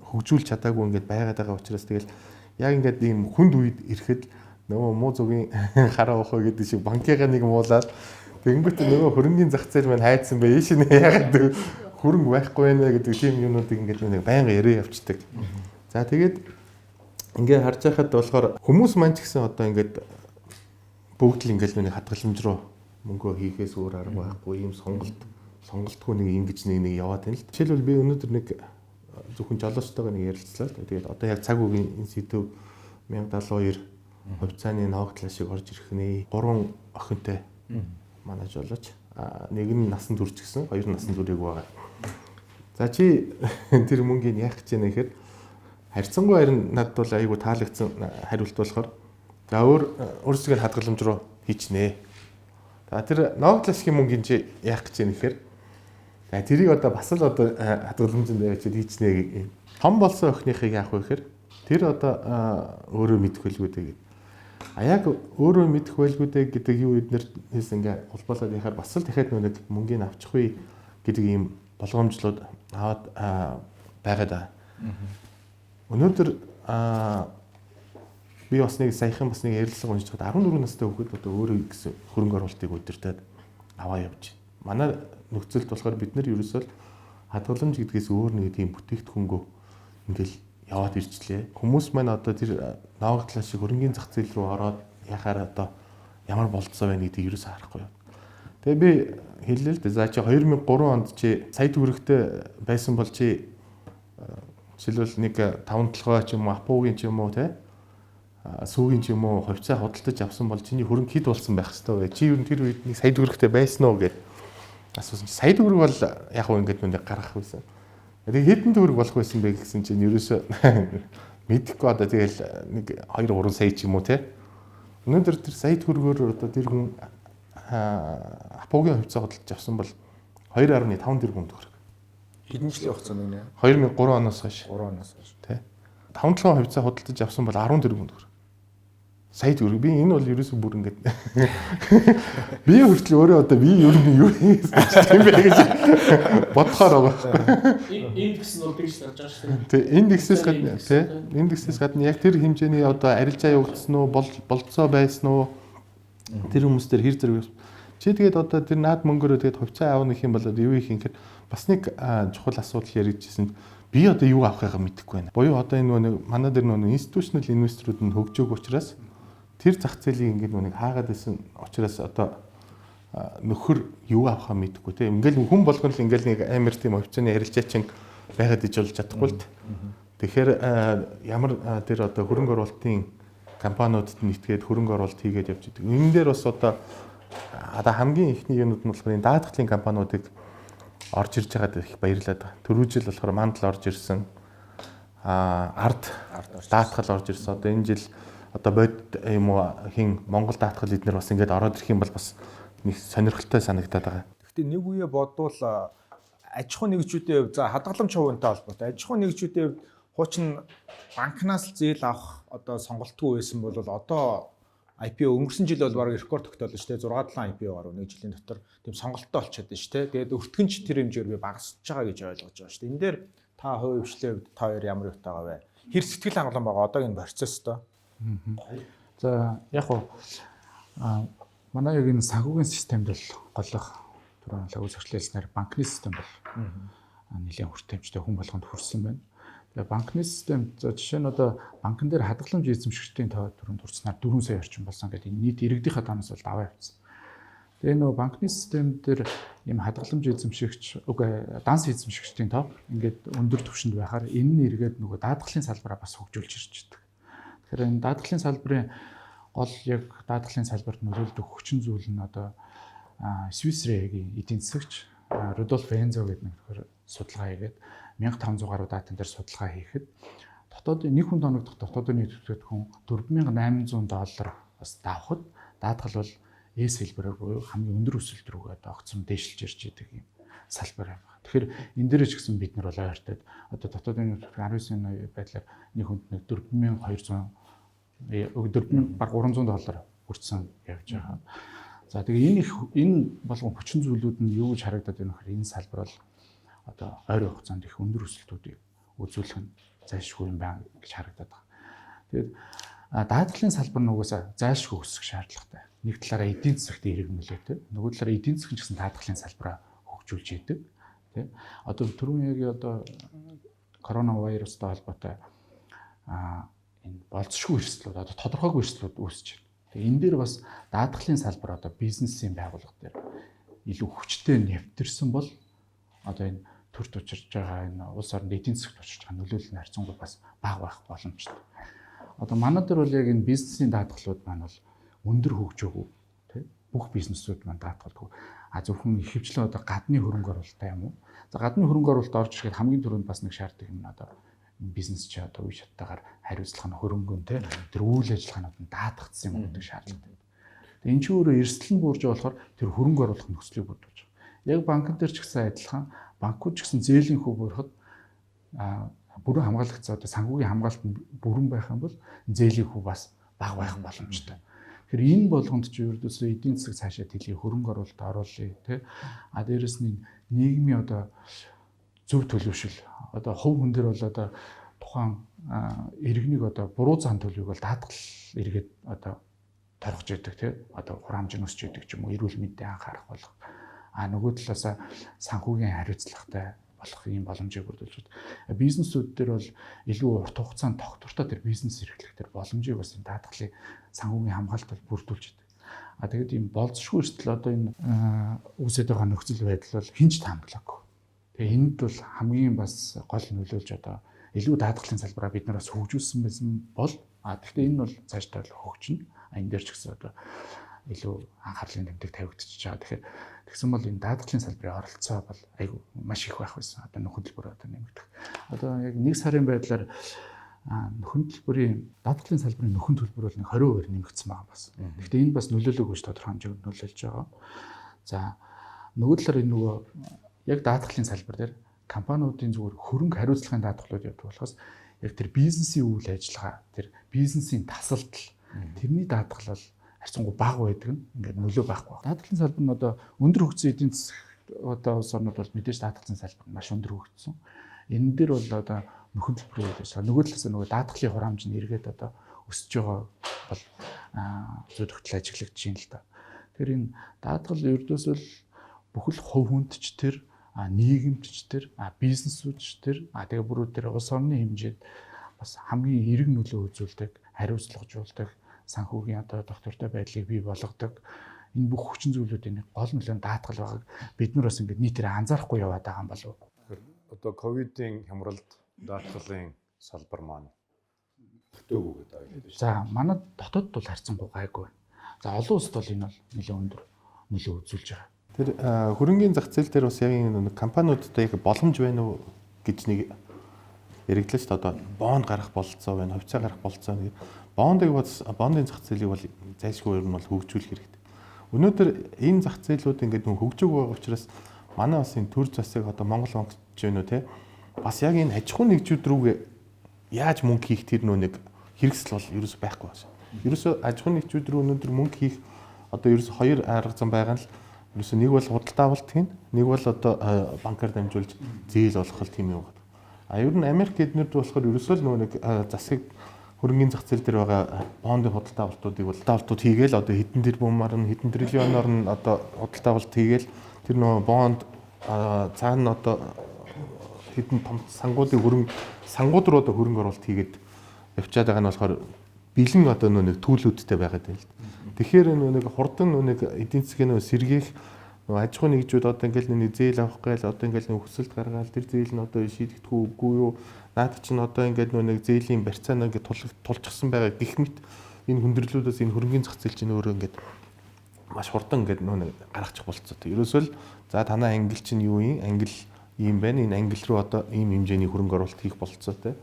хөгжүүлж чадаагүй ингээд байгаад байгаа учраас тэгэл яг ингээд ийм хүнд үед ирэхэд нөгөө муу зүгийн хараа ухаа гэдэг шиг банкыгаа нэг муулаад тэгэнгүүт нөгөө хөрөнгөний зах зээл маань хайцсан бай. Ийш нэ ягаад хөрөнгө байхгүй байна гэдэг тийм юмнуудыг ингээд нэг байнга яриа явцдаг. За тэгээд ингээд харж байхад болохоор хүмүүс маань ч гэсэн одоо ингээд бүгд л ингээд нэг хадгаламж руу мөнгөө хийхээс өөр арга байхгүй ийм сонголтгүй нэг ингэж нэг яваад байна л. Жишээлбэл би өнөөдөр нэг зөвхөн жолоочтойгоо нэг ярилцлаа. Тэгээд одоо яг цаг үеийн энэ сэдв 1072 хувьцааны ноогдлаа шиг орж ирэх нэ. 3 охинтой манай жолооч. Нэг нь насан турш гисэн, хоёр насан туршиг байгаа. За чи тэр мөнгөний яах гэж яана гэхээр харьцангуй харин надад бол айгүй таалагдсан хариулт болохоор за өөрсдөө хадгаламж руу хийчнэ. За тэр ноогдлын мөнгөний чи яах гэж яана гэхээр за тэрийг одоо бас л одоо хадгаламжинд яваад хийчнэ. Том болсон охиныхыг яах вэ гэхээр тэр одоо өөрөө мэдэх байлгүй дээ. Яг өөрөө мэдэх байлгүй дээ гэдэг юу эднэрээс ингээ холбоолоод яхаар бас л дахиад нэг мөнгөний авчихгүй гэдэг ийм болгоомжлууд аваад байгаа да. Өнөөдөр би бас нэг саяхан бас нэг ярилцлага уншиж байгаад 14 настай хүүхэд одоо өөрөө гэсэн хөрөнгө оруулалтыг удирдах аваа явж байна. Манай нөхцөлд болохоор бид нар ерөөсөө хадгаламж гэдгээс өөр нэг тийм бүтээгдэхүүнгөө ингээл яваад ирчлээ. Хүмүүс маань одоо тэр ноогдлаа шиг хөрөнгөний зах зээл рүү ороод яхаар одоо ямар болцоо байна гэдгийг ерөөсөө харахгүй. Тэгээ би хэллээ л дээ. За чи 2003 онд чи сая төгрөгтэй байсан бол чи жишээлбэл нэг 5 толгой ч юм уу апуугийн ч юм уу те сүүгийн ч юм уу хувьцаа худалдаж авсан бол чиний хөрөнгө хэд болсон байх хэвээр вэ? Чи ер нь тэр үед нэг сая төгрөгтэй байсан уу гэд асуусан. Сая төгрөг бол яг уу ингэж нүг гаргах байсан. Тэгээ хэдэн төгрөг болох байсан бэ гэсэн чинь ерөөсөө мэдэхгүй одоо тэгэл нэг 2-3 сая ч юм уу те. Өнөөдөр тэр сая төгрөгөөр одоо тэр хүн апуугийн хувьцаа худалдаж авсан бол 2.5 тэрбум төгрөг. Хэдэн жилийн хугацаанд нэ? 2003 оноос хойш. 3 оноос хойш. Тэ. 5-7 хувьцаа худалдаж авсан бол 10 тэрбум төгрөг. Сая төгрөг. Би энэ бол ерөөсөө бүр ингээд би хүртэл өөрөө одоо би ер нь юу юм бэ гэж бодохоор байгаа. Индекс нь үрдэж тарж байгаа шүү дээ. Тэ индексээс гадна тэ индексээс гадна яг тэр хэмжээний одоо арилжаа явагдсан уу болцоо байсан уу тэр хүмүүс төр хэр зэрэг чи тэгээд одоо тэр наад мөнгөөрөө тэгээд хувьцаа аавна гэх юм бол юу их юм гэхээр бас нэг чухал асуудал яригдчихсэн. Би одоо юу авахыгаа мэдэхгүй байна. Буюу одоо энэ манай дээр институционал инвесторууд нь хөгжөөг учраас тэр зах зээлийг ингээд нэг хаагаад байсан учраас одоо нөхөр юу авахаа мэдэхгүй тийм ингээл хүн болгоно л ингээл нэг амар тийм хувьцааны арилжаа чинь байгаад иж болж чадахгүй л. Тэгэхээр ямар тэр одоо хөрөнгө оруулалтын компаниудад нийтгээд хөрөнгө оруулалт хийгээд явж байгаа. Энэ дээр бас одоо хамгийн ихний юмуд нь болохоор энэ даатгалын компаниудыг орж ирж байгаад их баярлаад байгаа. Түрүү жил болохоор мандал орж ирсэн. Ард даатгал орж ирсэн. Одоо энэ жил одоо бод юм уу хин монгол даатгал эднэр бас ингээд ороод ирэх юм бол бас нэг сонирхолтой санагдаад байгаа. Гэхдээ нэг үе бодвол аж ахуй нэгжүүдийн хувьд за хадгаламж хувийнтай холбоотой аж ахуй нэгжүүдийн хувьд хуучин банкнаас л зээл авах одоо сонголтгүй байсан бол одоо IPO өнгөрсөн жил бол баг рекорд тогтоолно шүү дээ 6-7 IPO гаруй нэг жилийн дотор тийм сонголттой болчиход байна шүү дээ. Тэгээд өртгөнч тэр хэмжээр би багасч байгаа гэж ойлгож байгаа шүү дээ. Энэ дээр та хувь хвшлийн хувьд та хоёр ямар ютайгаа вэ? Хэр сэтгэл хангалуун байгаа одоо энэ процесстой? За яг уу манай яг энэ санхүүгийн системд бол голох түрүүн үзэгчлэлснээр банкны систем бол нэлээд хүртээмжтэй хүн болгонд хүрсэн байна. Тэгээ банкны систем за жишээ нь одоо банкн дээр хадгаламж эзэмшигчдийн тоо түрүүн дурдсанаар 4 сая орчим болсон гэдэг нийт иргэдийнхээ тоноос бол даваа явцсан. Тэгээ нөгөө банкны систем дээр ийм хадгаламж эзэмшигч данс эзэмшигчдийн тоо ингээд өндөр түвшинд байхаар энэ нь эргээд нөгөө даатгалын салбараа бас хөгжүүлж ирж байгаа. Тэгэхээр энэ даатгалын салбарын гол яг даатгалын салбарт нөлөөлдөг хүчин зүйл нь одоо Свисрегийн эдийн засагч Рудольф Энзо гэдэг нэг судалгаа хийгээд 1500 гаруй даатан дээр судалгаа хийхэд дотоодын нэг хүн тоногдох дотоодын нийт бүтээгдэхүүн $4800 бас давхад даатгал бол эс хэлбэрээр буюу хамгийн өндөр өсөлт рүү одоо огцом дээшилж ирж идэг юм салбар байна. Тэгэхээр энэ дээр ч гэсэн бид нар бол ойртоод одоо дотоодын нийт бүтээгдэхүүн 19 оны байдлаар нэг хүнд нэг $4200 баг $300 хүрсэн явж байгаа. За тэгээ энэ болгон хүчин зүйлүүд нь юу гэж харагдаад байна вэ? Энэ салбар бол одоо ойрын хугацаанд их өндөр өсөлтүүдийг үзүүлэх нь зайлшгүй юм байна гэж харагдаад байгаа. Тэгээд даатгалын салбар нь угаасаа зайлшгүй өсөх шаардлагатай. Нэг талаараа эдийн засагт иргэн нөлөөтэй. Нөгөө талаараа эдийн засгийн гэсэн даатгалын салбараа хөгжүүлж идэг. Тэ. Одоо түрүүн яг одоо коронавирустай холбоотой энэ болцсошгүй эрсдлүүд одоо тодорхойгүй эрсдлүүд үүсэж байна. Тэгээ энэ дээр бас даатгалын салбар одоо бизнесийн байгууллага дээр илүү хүчтэй нэвтэрсэн бол одоо энэ төрт учирж байгаа энэ улс орнд эдийн засгт учирж байгаа нөлөөлөл нь харьцангуй бас бага байх боломжтой. Одоо манай дээр бол яг энэ бизнесийн даатгалууд маань бол өндөр хөгжөөгүй тий бүх бизнесүүд маань даатгалдаг. Зөвхөн ихэвчлэн одоо гадны хөрөнгө оруулалттай юм уу? За гадны хөрөнгө оруулалт орж ирэхэд хамгийн түрүүнд бас нэг шаарддаг юм одоо бизнес чи одоо үе шаттайгаар хариуцлах нь хөрөнгө нь тэр үйл ажиллагаанууд нь даатгдсан юм гэдэг шаардлагатай. Тэгээ эн чинь өөрөө эрсдэл нь буурж байгаа болохоор тэр хөрөнгө оруулах нөхцөлийг бодож байгаа. Яг банкн дээр ч гэсэн адилхан банкуд ч гэсэн зээлийн хөв буурахад бүрэн хамгаалагч одоо санхүүгийн хамгаалалт бүрэн байх юм бол зээлийн хөв бас бага байх боломжтой. Тэгэхээр энэ болгонд ч ердөөсөө эдийн засаг цаашаа тэлхий хөрөнгө оруулалт оруулъя тий. Дээрэс нь нийгмийн одоо зөв төлөвшил одоо хувь хүн дээр бол одоо тухайн иргэнийг одоо буруу зан төлөвийг бол даатгал эргээд одоо торгож идэг тий. Одоо хураамж нь өсч идэг ч юм уу эрүүл мэндэд анхаарах болох. Нөгөө талаасаа санхүүгийн хариуцлагатай болох юм боломжийг бүрдүүлж байна. Бизнесүүд дээр бол илүү урт хугацаанд тогтвортой тэр бизнес эрхлэх тэр боломжийг бас энэ даатгалын санхүүгийн хамгаалалт бүрдүүлж байна. Тэгээд ийм болцсошгүй эрсдэл одоо энэ үүсэж байгаа нөхцөл байдал бол хинч таамаглаагүй. Тэгээ энд бол хамгийн бас гол нөлөөлж одоо илүү даатгалын салбараа бид нар бас хөгжүүлсэн байсан бол гэхдээ энэ бол цаашдаа хөгжинэ. Энэ дээр ч гэсэн одоо илүү анхаарлын тэмдэг тавигдчихж байгаа. Тэгэхээр тэгсэн бол энэ даатгалын салбарын оролцоо бол айгүй маш их байх байсан. Одоо нөхөн төлбөр одоо нэмэгдэх. Одоо яг нэг сарын байдлаар нөхөн төлбөрийн даатгалын салбарын нөхөн төлбөр бол 20% нэмэгдсэн байгаа бас. Гэхдээ энэ бас нөлөөлөөгүй тодорхой хэмжээнд нөлөөлж байгаа. За нөгөө талаар энэ нөгөө яг даатгалын салбар дээр компаниудын зүгээр хөрөнгө хариуцлагын даатгалууд явдаг болохоос яг тэр бизнесийн үйл ажиллагаа, тэр бизнесийн тасалдал тэрний даатгал бол харьцангуй бага байдаг нь ингээд нөлөө байхгүй. Даатгалын салбар нь одоо өндөр хөгжсөн эдийн засаг одоо улс орнууд бол мэдээж даатгалын салбар маш өндөр хөгжсөн. Энэ дээр бол одоо нөхөн төлбөрийн үйл ажиллагаа нөгөө талаас нөгөө даатгалын хураамж нь эргээд одоо өсөж байгаа бол зөв тогтол ажиглагдаж байна л да. Тэгэхээр энэ даатгал ердөөсөө бүхэл хувь хүнд ч тэр нийгэмд ч тэр бизнесүүд ч тэр тэгээ бүрүүд тэр улс орны хэмжээнд бас хамгийн эрг нөлөө үзүүлдэг, хариуцлагажуулдаг санхүүгийн одоо доктортой байдлыг бий болгодог энэ бүх хүчин зүйлүүдийн гол нөлөө даатгал байгааг бид нар бас ингээд нийтээр анзаарахгүй яваад байгаа юм болов. Одоо ковидын хямралд даатгалын салбар маань хөтөөгүй гэдэг. За манай дотоодд бол харьцангуй гайгүй байна. За олон улсад бол энэ бол нэлээд өндөр нөлөө үзүүлж байгаа. Тэр хөрөнгөний зах зээл дээр бас яг энэ компаниудад яг боломж байна уу гэж нэг яригдлаа шүү дээ. Одоо бонд гарах бололцоо байна, хувьцаа гарах бололцоо нэг. Бондын зах зээлийг бол зайлшгүй юм бол хөгжүүлэх хэрэгтэй. Өнөөдөр энэ зах зээлүүд ингээд нөх хөгжөөг байгаа учраас манай бас энэ төр засаг одоо Монгол банк ч вэ нүү те бас яг энэ аж ахуйн нэгжүүд рүүгээ яаж мөнгө хийх тэр нэг хэрэгсэл бол ерөөсөй байхгүй байна. Ерөөсөй аж ахуйн нэгжүүд рүү өнөөдөр мөнгө хийх одоо ерөөсөй хоёр арга зам байгаа нь л ерөөсөй нэг бол худалдаа авалт хийн, нэг бол одоо банкар дамжуулж зээл олгох тийм юм байна. Ер нь Америк эднэрд болохоор ерөөсөй л нэг засаг хөрөнгөний зах зээл дээр байгаа бондын худалдаа авалтуудыг худалдаа хийгээл одоо хэдэн тэрбумаар нь хэдэн триллионоор нь одоо худалдаа авалт хийгээл тэр нөгөө бонд цаана одоо хэдэн том сангууд руу одоо хөрөнгө оруулалт хийгээд явчаад байгаа нь болохоор бэлэн одоо нэг төлөвлөлттэй байгаад байна л. Тэгэхээр нэг хурдан нэг эдийн засгийн сэргээх аж ахуйн нэгжүүд одоо ингээл нэг зээл авах гээл одоо ингээл нэг хүсэлт гаргаал тэр зээл нь одоо шийдэгдэхгүй үгүй юу наад чинь одоо ингээд нэг зээлийн барьцаа нэг тулчихсан байгаа гэх мэт энэ хүндрэлүүдээс энэ хөрөнгөний зах зээл чинь өөрөө ингээд маш хурдан ингээд нэг гаргачих болцоо. Ерөөсөө л за танаа англи чинь юу юм англи ийм байна энэ англи руу одоо ийм хэмжээний хөрөнгө оруулалт хийх болцоотой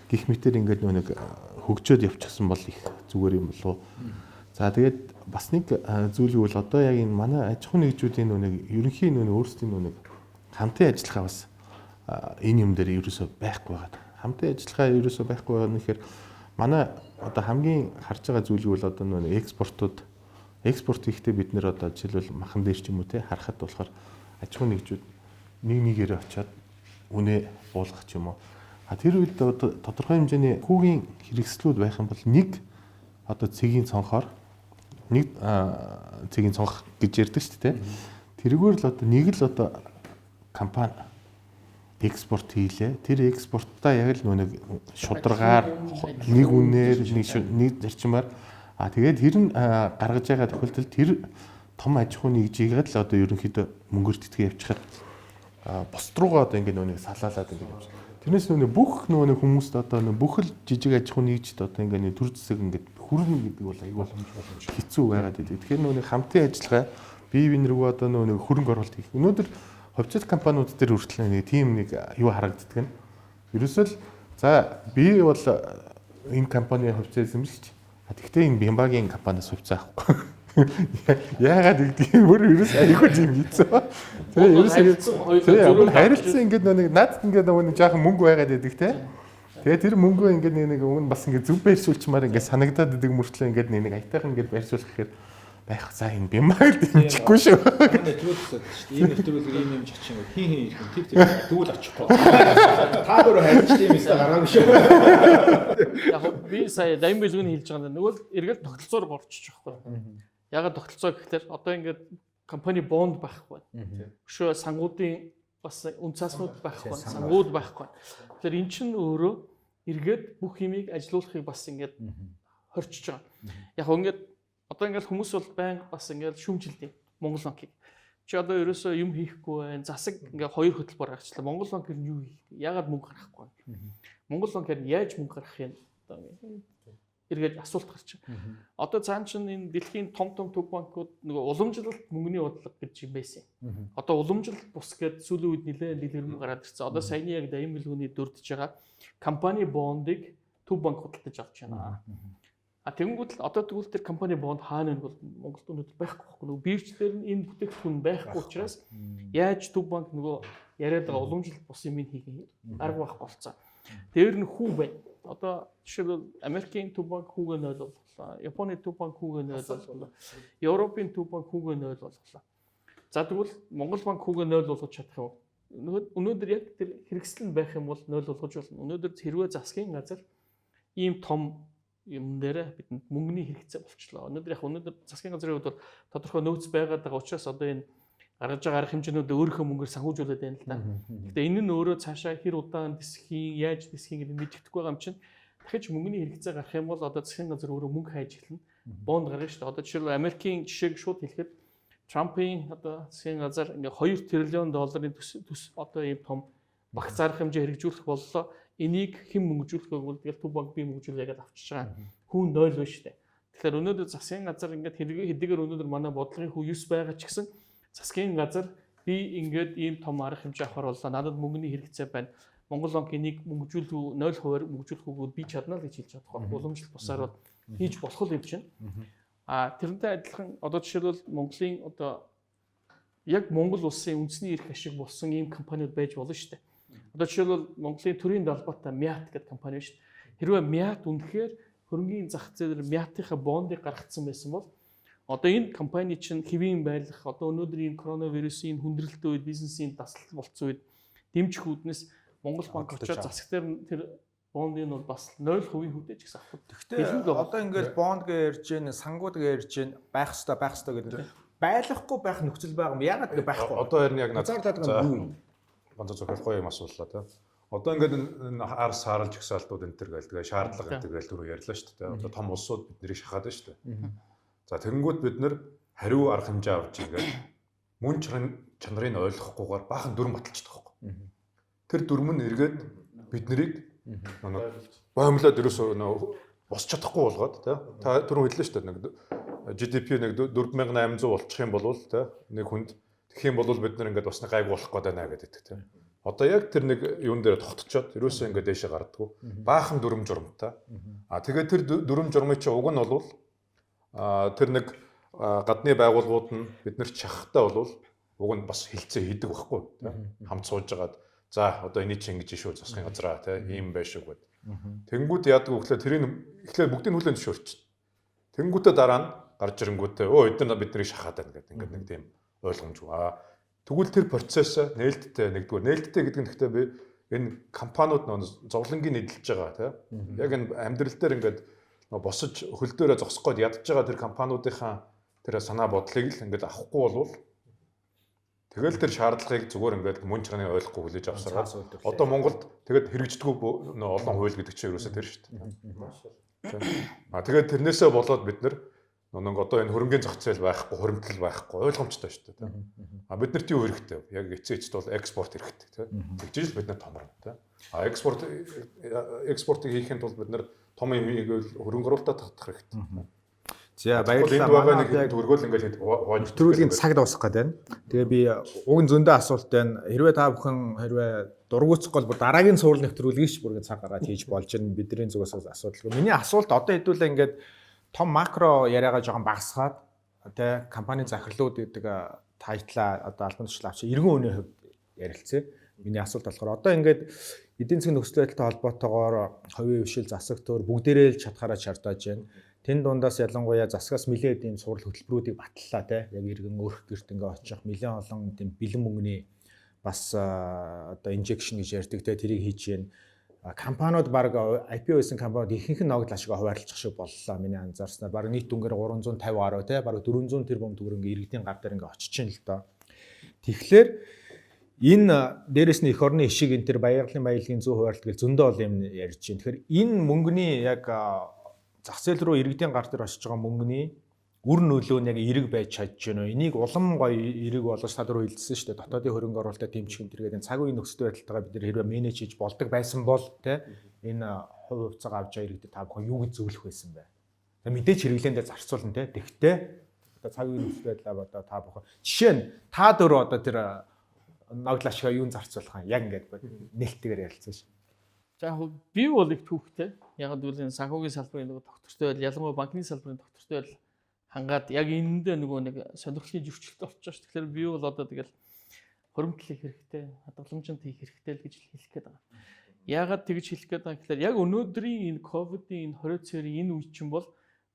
гэх мэтээр ингээд нэг хөгжөөд явчихсан бол их зүгээр юм болов. За тэгээд бас нэг зүйлийг бол одоо яг энэ манай аж ахуйн нэгжүүдийн нэг ерөнхий өөрсдийн нэг хамтын ажиллагаа бас энэ юм дээр ерөөсөө байхгүй байгаа. Хамтын ажиллагаа ерөөсөө байхгүй байгаа нэхэр манай одоо хамгийн харж байгаа зүйлийг бол одоо нэг экспорт хийхдээ бид нэр одоо жишээлбэл махан дээр ч юм уу те харахад болохоор аж ахуйн нэгжүүд нэг нэгээр очиад үнэ буулгах ч юм уу. Тэр үед одоо тодорхой хэмжээний хүүгийн хэрэгслүүд байх юм бол нэг одоо цэгийн цонхоор нэг цэгийн цонх гэж ярьдаг шүү дээ. Тэргээр л одоо нэг л одоо компани экспорт хийлээ. Тэр экспорттаа яг л нэг шударгаар нэг үнээр нэг зарчмаар тэгээд тэр нь гаргаж байгаа тохиолдолд тэр том аж ахуйн нэгжийг л одоо ерөнхийдөө мөнгөөр тэтгэж явчихад босд руугаа одоо ингэ нэг салаалаад ингэ явж. Тэрнээс бүх хүмүүст одоо бүх л жижиг аж ахуйн нэгжид одоо ингэ төр зэсэг ингэ хүрнэ гэдэг бол аюул хэцүү байгаад байдаг. Тэгэхээр хамтын ажиллагаа бие биенээ рүү одоо хөрөнгө оруулалт хийх. Өнөөдөр хувьцат компаниуд дээр хүртэл нэг тийм нэг юу харагддаг нь. Ерөөсөө л за би бол энэ компани хувьцаа эзэмшиж. Гэхдээ энэ Бямбагийн компаниас хувьцаа авахгүй. Яагаад гэдэг юм бүр ерөөс айгүй юм хийцээ. Тэгээ харилцсан ингээд нэг надад ингээд нэг жоохон мөнгө байгаад байдаг те. Тэгээ тэр мөнгөө ингээд нэг өмнө бас ингээд зөв байршуулчмаар ингээд санагдаад идэг мөртлөө ингээд нэг аятайхан ингээд байршуулах гэхээр байх за энэ Бямбаг дэмжихгүй шүү. Манай төлөвлөсөн шүү дээ. Энэ нэвтрүүлгээр ийм жичин хин ирэх юм тэр дүүл очихгүй. Та бүр харьж тийм эсвэл гараагүй шүү. Яг би сая дайм бэлгүүний хэлж байгаа нь нөгөө эргэл тогтолцоор горчиж байхгүй. Ягаад тогтолцоо гэхээр одоо ингээд компани бонд байхгүй. Өшөө сангуудын бас үнцааснууд байхгүй. Сангууд байхгүй. Тэгэхээр эн чинь өөрөө эргээд бүх юмыг ажилуулахыг бас ингээд хорчиж байгаа. Яг ингээд одоо ингээд хүмүүс бол байнга бас ингээд шүүмжилдэг Монгол банкыг. Чи одоо ерөөсөө юм хийхгүй байх, засаг ингээд хоёр хөтөлбөр гаргачлаа. Монгол банк нь юу хийх? Ягаад мөнгө гаргахгүй? Монгол банкээр яаж мөнгө гаргах юм? Эргээд асуулт гарч байна. Одоо цаана чинь энэ дэлхийн том төв банкуд нөгөө уламжлалт мөнгөний бодлого гэж юм байсан. Одоо уламжлалт бус гэдэг сүүлийн үед нэлээд дэлгэрэнгүй гараад ирсэн. Одоо саяны яг дайм билгүүний дурдж байгаа компани бондыг төв банк худалдаж авч байна. Тэгэнгүүт л одоо тэгвэл тэр компани бонд хаана вэ бол Монголд өнөөдөр байхгүй байхгүй. Нөгөө биржлэр нь энэ бүтээгдэхүүн байхгүй учраас яаж төв банк нөгөө яриад байгаа уламжлалт бус юм хийх арга байхгүй болцсон. Тэр нь хүү байна. Одоо жишээлбэл Америкийн төв банк хүүгээ 0 болголоо. Японы төв банк хүүгээ 0 болголоо. Европын төв банк хүүгээ 0 болголоо. За тэгвэл Монгол банк хүүгээ 0 болгож чадах юм. Өнөөдөр яг тэр хэрэгсэл нь байх юм бол 0 болгож болно. Өнөөдөр хэрвээ засгийн газар ийм том юм дээр бидэнд мөнгөний хэрэгцээ болчихлоо. Өнөөдөр засгийн газрын хувьд бол тодорхой нөөц байгаад байгаа учраас одоо энэ гаргаж байгаа арга хэмжээнүүд өөрийнхөө мөнгөөр санхүүжүүлээд байна л да. Гэхдээ энэ нь өөрөө цаашаа хэр удаан дисхийн, яаж дисхийн гэдэг мэддэхгүй байгаа юм чинь дахиж мөнгөний хэрэгцээ гарах юм бол одоо засгийн газар өөрөө мөнгө хайж эхэлнэ. Бонд гаргана шүү дээ. Одоо жишээлбэл Америкийн жишээг шууд хэлэхэд Трампын одоо засгийн газар ингээ 2 триллион долларын төс одоо ийм том багц арга хэмжээ хэрэгжүүлэх боллоо. Энийг хэн мөнгөжүүлэх вэ гэвэл тэгэл төв банк би мөнгөжүүлээ гэдээ авчиж байгаа. Хүн 0 байна шүү дээ. Тэгэхээр өнөөдөр засгийн газар ингээд хэдийгээр өнөөдөр манай бодлогын хүү 9 байгаа ч гэсэн засгийн газар би ингээд ийм том арга хэмжээ авахар боллоо. Надад мөнгөний хэрэгцээ байна. Монгол банк энийг мөнгөжүүлэх 0% мөнгөжүүлэх үгүүд би чадна л гэж хэлж чадах байх. Уламжлалт бусаар бол хийж болох л юм чинь. Тэрнтэй адилхан одоо жишээлбэл Монголын одоо яг Монгол улсын үндэсний эрх ашиг болсон ийм компаниуд байж болно шүү дээ. Одоо жишээлбэл Монголын төрийн далбаатай Мят гэдэг компани байна шүү дээ. Хэрвээ Мят үнэхээр хөрөнгөний зах зээлээр Мятынхаа бондыг гаргацсан байсан бол одоо энэ компани чинь хэвийн байлгах одоо өнөөдөр энэ коронавирусын хүндрэлтэй үед бизнесийн дасгал болцсон үед дэмжих үүднээс Монгол банк очоод засаг дээр тэр бондыг бол бас 0% хөдөөж гэсэн авах. Тэгэхдээ одоо ингээд бонд гэж ярьж гин, сангууд гэж ярьж гин, байх ёстой гэдэг. Байлахгүй байх нөхцөл байгаа юм. Яагаад ингэ байхгүй? Одоо харин яг надад юу? Ганц зөвхөн юм асууллаа тийм. Одоо ингээд энэ арс сааралж ихсаалтууд энэ төр гээл тэгээ шаардлага энэ төр гээл түрүү ярьлаа шүү дээ. Одоо том улсууд биднийг шахаад байна шүү дээ. За тэгэнгүүт бид нэр хариу арга хэмжээ авч игээд мөн чанарыг ойлгохгүйгээр баахан дүрм баталчихдаг байхгүй. Тэр дүрм нь эргээд биднийг боомлоод ерөөсөө босч чадахгүй болгоод тийм. Та түрүү хэллээ шүү дээ. Нэг GDP нэг 4800 болчих юм бол тийм нэг хүнд тэгэх юм бол бид нар ингээд бас нэг гайг болох гээд байна гэдэг тийм. Одоо яг тэр нэг юун дээр тогтцоод ерөөсөө ингээд дэшээ гардаггүй. Баахан дүрм журмтай. Тэгээд тэр дүрм журмын чинь уг нь бол тэр нэг гадны байгууллагууд нь бид нар чахахтаа бол уг нь бас хилцээ хийдэг байхгүй тийм. Хамт сууж агаад за одоо эний чинь ингэж шүү засгийн газраа тийм ийм байшгүй гэд. Тэнгүүд яадаг вэ гэхлээр тэрийг эхлээд бүгдийг хүлэн зөвшөөрч. Тэнгүүтээ дараа нь гарч ирэнгүүтээ эдгээр биднийг шахаад байна гэдэг ингээд нэг тийм ойлгомж ба. Тэгвэл тэр процесс нээлттэй нэгдүгээр нээлттэй гэдэг нь гэхдээ би энэ компаниуд зовлонгийн эдэлж байгаа тийм. Яг энэ амьдрал дээр ингээд босож хөл дээрээ зогсох гээд ядж байгаа тэр компаниудынхаа тэр санаа бодлыг л ингээд авахгүй болвол Тэгэл тэр шаардлагыг зүгээр ингээд мөн чанарын ойлгохгүй хүлээж авсараа. Цаас үйлдвэрлээ. Одоо Монголд тэгэд хэрэгждэггүй олон хууль гэдэг чинь ерөөсөө тэр шүү дээ. Тэгээд тэрнээсээ болоод бид нар одоо энэ хөрөнгөний зах зээл байхгүй, хуримтлал байхгүй ойлгомжтой шүү дээ. Бид нарт юу хэрэгтэй вэ? Яг эцээчд бол экспорт хэрэгтэй тийм. Тэгжиж бид нар томорно тийм. Экспортыг хийхэд бол бид нар том юм хөрөнгө оруулалтад татах хэрэгтэй. За баярлалаа. Энд байгаа нэг төргөөл ингээд нэвтрүүлгийн цаг дуусах гээд байна. Тэгээ би уг нь зөндөө асуулт байна. Хэрвээ та бүхэн дургуутсах бол дараагийн цуврал нэвтрүүлгийг ч бүрэн цаг гаргаад хийж болж байна. Бидний зүгээс асуудалгүй. Миний асуулт одоо хэдүүлээ ингээд том макро яриагаа жоохон багасгаад тэ компани захирлууд гэдэг тайтлаа одоо албан тушаал авч иргэн үнийн хувьд ярилцъя. Миний асуулт болохоор одоо ингээд эдийн засгийн нөхцөл байдалтай холбоотойгоор хувийн хвшил засаг төр бүгдээрээ л чадхаараа чардаж байна. Тэн дундаас ялангуяа засгаас нэлээд ийм сурал хөтөлбөрүүдийг батллаа те. Яг иргэн өөрх гэрт ингээ очих нэлээд олон тийм бэлэн мөнгөний бас одоо инжекшн гэж ярьдаг те тэрийг хийж байна. Компаниуд баг IPO хийсэн компаниуд ихэнх нь ногдол ашиг хуваарлцах шиг боллоо миний анзаарснаар. Баг нийт дүнгээр 350 гаруй те. Баг 400 тэрбум төгрөг ингээ иргэдийн гар дээр ингээ очиж байна л доо. Тэгэхээр энэ дээрэс нь эх орны ишиг энэ төр баярлалын баялагын 100% хуваарлт гэж зөндөө бол юм ярьж байна. Тэгэхээр энэ мөнгөний яг зах зээл рүү иргэдийн гар дээр очиж байгаа мөнгөний үр нөлөө нь яг эрэг байж чадж байна уу? Энийг улам гоё эрэг болгож та дөрөв хэлсэн шүү дээ. Дотоодын хөрөнгө оруулалтад дэмжих энэ төргээд цаг үеийн нөхцөл байдалтайгаа бид нэр хэрвээ менеж хийж болдог байсан бол те энэ хувь хувьцаага авч байгаа иргэдэд та бүхэн юу гэж зөвлөх байсан бэ? Тэгээ мэдээж хэрэглээндээ зарцуулна те. Тэгтээ одоо цаг үеийн нөхцөл байдлаа одоо та бүхэн жишээ нь та дөрөв одоо тэр ногдол ашигаа юун зарцуулах юм? Яг ингээд нээлттэйгээр ярилцсан шүү. За би бол их түүхтэй. Яг гэвэл энэ санхүүгийн салбарын нөгөө доктортой байл, ялангуяа банкны салбарын доктортой байл хангаад яг энэндээ нөгөө нэг сонирхлын зөрчилт олж байгаа шүү. Тэгэхээр би бол одоо тэгэл хуримтлал хийх хэрэгтэй, хадгаламжинд хийх хэрэгтэй л гэж хэлэх гээд байгаа. Яагаад тэгж хэлэх гээд байгаа гэхээр яг өнөөдрийн энэ ковидын энэ 20 цэрийн энэ үе чинь бол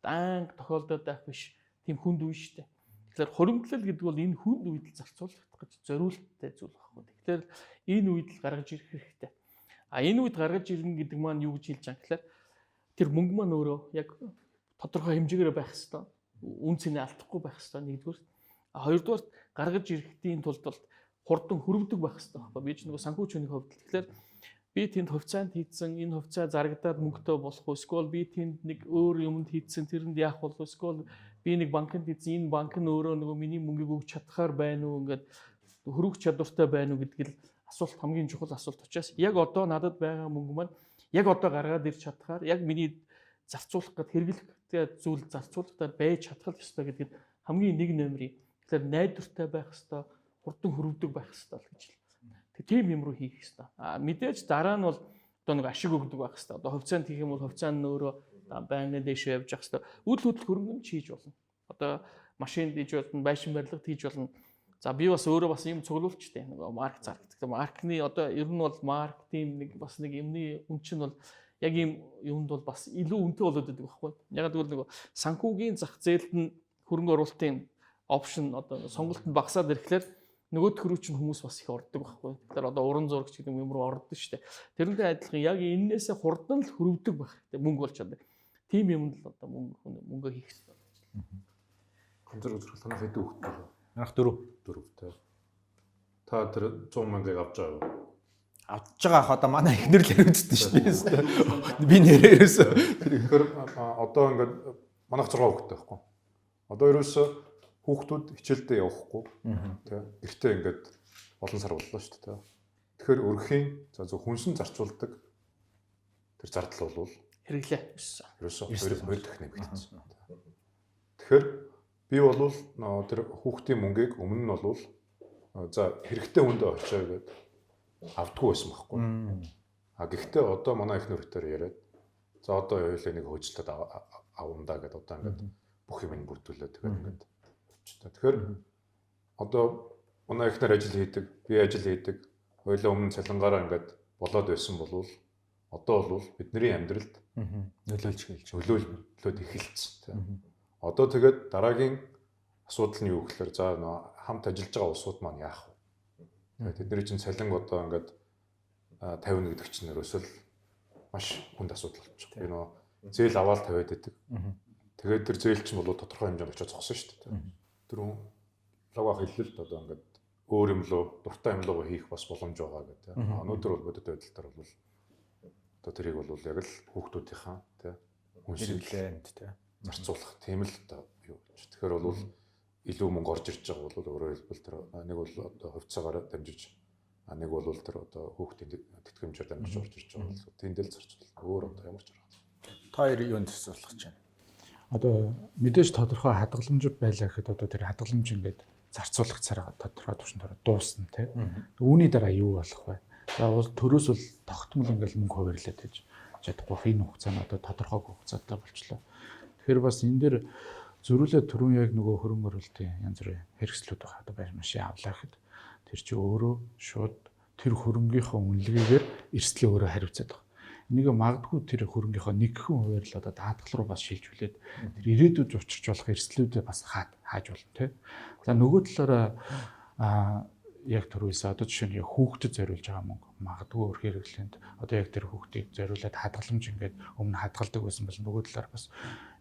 даанг тохиолдоод байх биш. Тийм хүнд үе шүү дээ. Тэгэхээр хуримтлал гэдэг бол энэ хүнд үед л зарцуулах гэж зориулттай зүйл байхгүй. Тэгэхээр энэ үед л гаргаж ирэх хэрэгтэй. Энэ үед гаргаж ирнэ гэдэг маань юу гэж хэлж байгаа гэхээр тэр мөнгө маань өөрөө яг тодорхой хэмжээгээр байх хэвээр үн цэнэ алдахгүй байх хэвээр нэгдүгээр. Хоёрдугаар гаргаж ирэхдийн тулд бол хурдан хөрвдөг байх хэвээр байна. Би ч нөгөө санхүүч хүний хувьд тэгэхээр би тэнд хувьцаанд хийдсэн энэ хувьцаа зарагдаад мөнгөтэй болох уу? Эсвэл би тэнд нэг өөр юмд хийдсэн тэрэнд яах болов? Эсвэл би нэг банкнд хийдсэн энэ банк нь өөрөө нөгөө миний мөнгийг өгч чадхаар байна уу? Ингээд хөрвөх чадвартай байна уу гэдгийг асуулт хамгийн чухал асуулт учраас яг одоо надад байгаа мөнгө маань яг одоо гаргаад ирж чадхаар яг миний зарцуулах гэд хэрэглэхтэй зүйл зарцуулалтаар байж чадхал ёстой гэдэг хамгийн нэг нөмрийн. Тэгэхээр найдвартай байх ёстой, хурдан хөрвдөг байх ёстой л гэж л. Тийм юм руу хийх ёстой. Мэдээж дараа нь бол одоо нэг ашиг өгдөг байх ёстой. Одоо хувьцаанд хийх юм бол хувьцаанд нь өөрөө байнгын дэше явж явах ёстой. Үйл хөдлөл хөрөнгөнд хийж болно. Одоо машинд хийж болно, байшин барилгад хийж болно. За би бас өөрөө бас юм цуглуулчтэй нөгөө марк зардаг. Маркны одоо ер нь бол маркетинг нэг бас нэг юмны үн чинь бол яг ийм юмд бол бас илүү үнэтэй болоод байдаг байхгүй. Яг тэгвэл нөгөө санхүүгийн зах зээлд нь хөрөнгө оруулалтын опшн одоо сонголтод багасаад ирэхлээр нөгөө төрөв чинь хүмүүс бас их ордог байхгүй. Тэгэхээр одоо уран зурагч гэдэг юм руу ордог шүү дээ. Тэрнтэй адилхан яг энээсээ хурдан л хөрвдөг байх хэрэгтэй мөнгө болж чаддаг. Тим юмд л одоо мөнгө хийх хэрэгтэй. Концерт үзүүлэлтээр хэдэн хүүхдтэй вэ? Анх 4 тий. Та тэр 100 мянгаыг авч байгаа юу? Авч байгаа ах одоо манай эхнэр л яриудсан шүү дээ. Би нэрээ ерөөсөө. Тэгэхээр одоо ингээд манайх 6 хүүхдтэй байхгүй. Одоо ерөөсөө хүүхдүүд хичээлдээ явахгүй. Тий. Гэртээ ингээд олон сар боллоо шүү дээ. Тэгэхээр өрхийн за зөв хүнсэн зарцуулдаг тэр зардал бол хэрэглээ. Ерөөсөө 2 дахин нэмэгдсэн. Тэгэхээр би бол тэр хүүхдийн мөнгийг өмнө нь бол за хэрэгтэй хүндээ очио гэдэг авдаггүй байсан байхгүй. Гэхдээ одоо манай их нөхдөр яриад за одоо хоёулаа нэг хөөжлөд авандаа гэдэг одоо ингээд бүх юм бүрдүүлээ тэгээд ингээд очтой. Тэгэхээр одоо манай ихнэр ажил хийдэг, би ажил хийдэг. Хоёулаа өмнө цалингаараа ингээд болоод байсан бол одоо бол бидний амьдралд нөлөөлж эхэлсэн. Одоо тэгээд дараагийн асуудал нь юу гэхээр за хамт ажиллаж байгаа улсууд маань яах вэ? Тэдний чинь цалин одоо ингээд 50 гэдэг чинь ерөөсөл маш хүнд асуудал болчихсон. Би нөө зээл аваад тавиад байдаг. Тэгээд тэр зээл чинь бол тодорхой хэмжээнд очиж зогсон шүү дээ. Тэр лог хэллэлт одоо ингээд өөр юм лөө дуртай юм лөө хийх бас боломж байгаа гэдэг. Өнөөдөр бол бодит байдал дээр бол одоо тэрийг бол яг л хүүхдүүдийнхаа тий хүнсэлтэнд тий зарцуулах тийм л одоо юу гэж. Тэгэхээр бол илүү мөнгө орж ирж байгаа бол өөрөөр хэлбэл тэр нэг бол одоо хувьцаагаар дамжиж нэг бол тэр одоо хүүхдийн тэтгэмжээр дамжиж орж ирж байгаа бол тэндэл зарцуулах өөр одоо ямар ч арга. Та хоёр юунд зарцуулах гэж байна? Одоо мэдээж тодорхой хадгаламж байлаа гэхэд одоо тэр хадгаламж ингээд зарцуулах цараа тодорхой төвшөнд дуусна тий. Үүний дараа юу болох вэ? За бол төрөөс бол тогтмол ингээл мөнгө хуваарлаад гэж чадахгүй энэ хугацаанд одоо тодорхой хугацаатай болчлоо. Тэгэхээр бас энэ дээр зөрүүлээ түрүүн яг нөгөө хөрөнгө оруулалтын янз бүрийн хэрэгслүүд байгаа. Одоо байр машин авлаа гэхэд тэр чи өөрөө шууд тэр хөрөнгийнхөө үнэлгээгээр эрсдлээ өөрөө хариуцаад байгаа. Энийг магадгүй тэр хөрөнгийнхөө нэгхэн хуваар л одоо даатгал руу бас шилжүүлээд тэр ирээдүйд учирч болох эрсдлүүдээ бас хааж болно тий. За нөгөө талаараа яг түрүүсээ одоо жишээ нь хүүхдэд зориулж байгаа мөнгө магадгүй өөр хэрэглээнд одоо яг тэр хүүхдийг зориулаад хадгаламж ингээд өмнө хадгалдаг байсан бол нөгөө талаар бас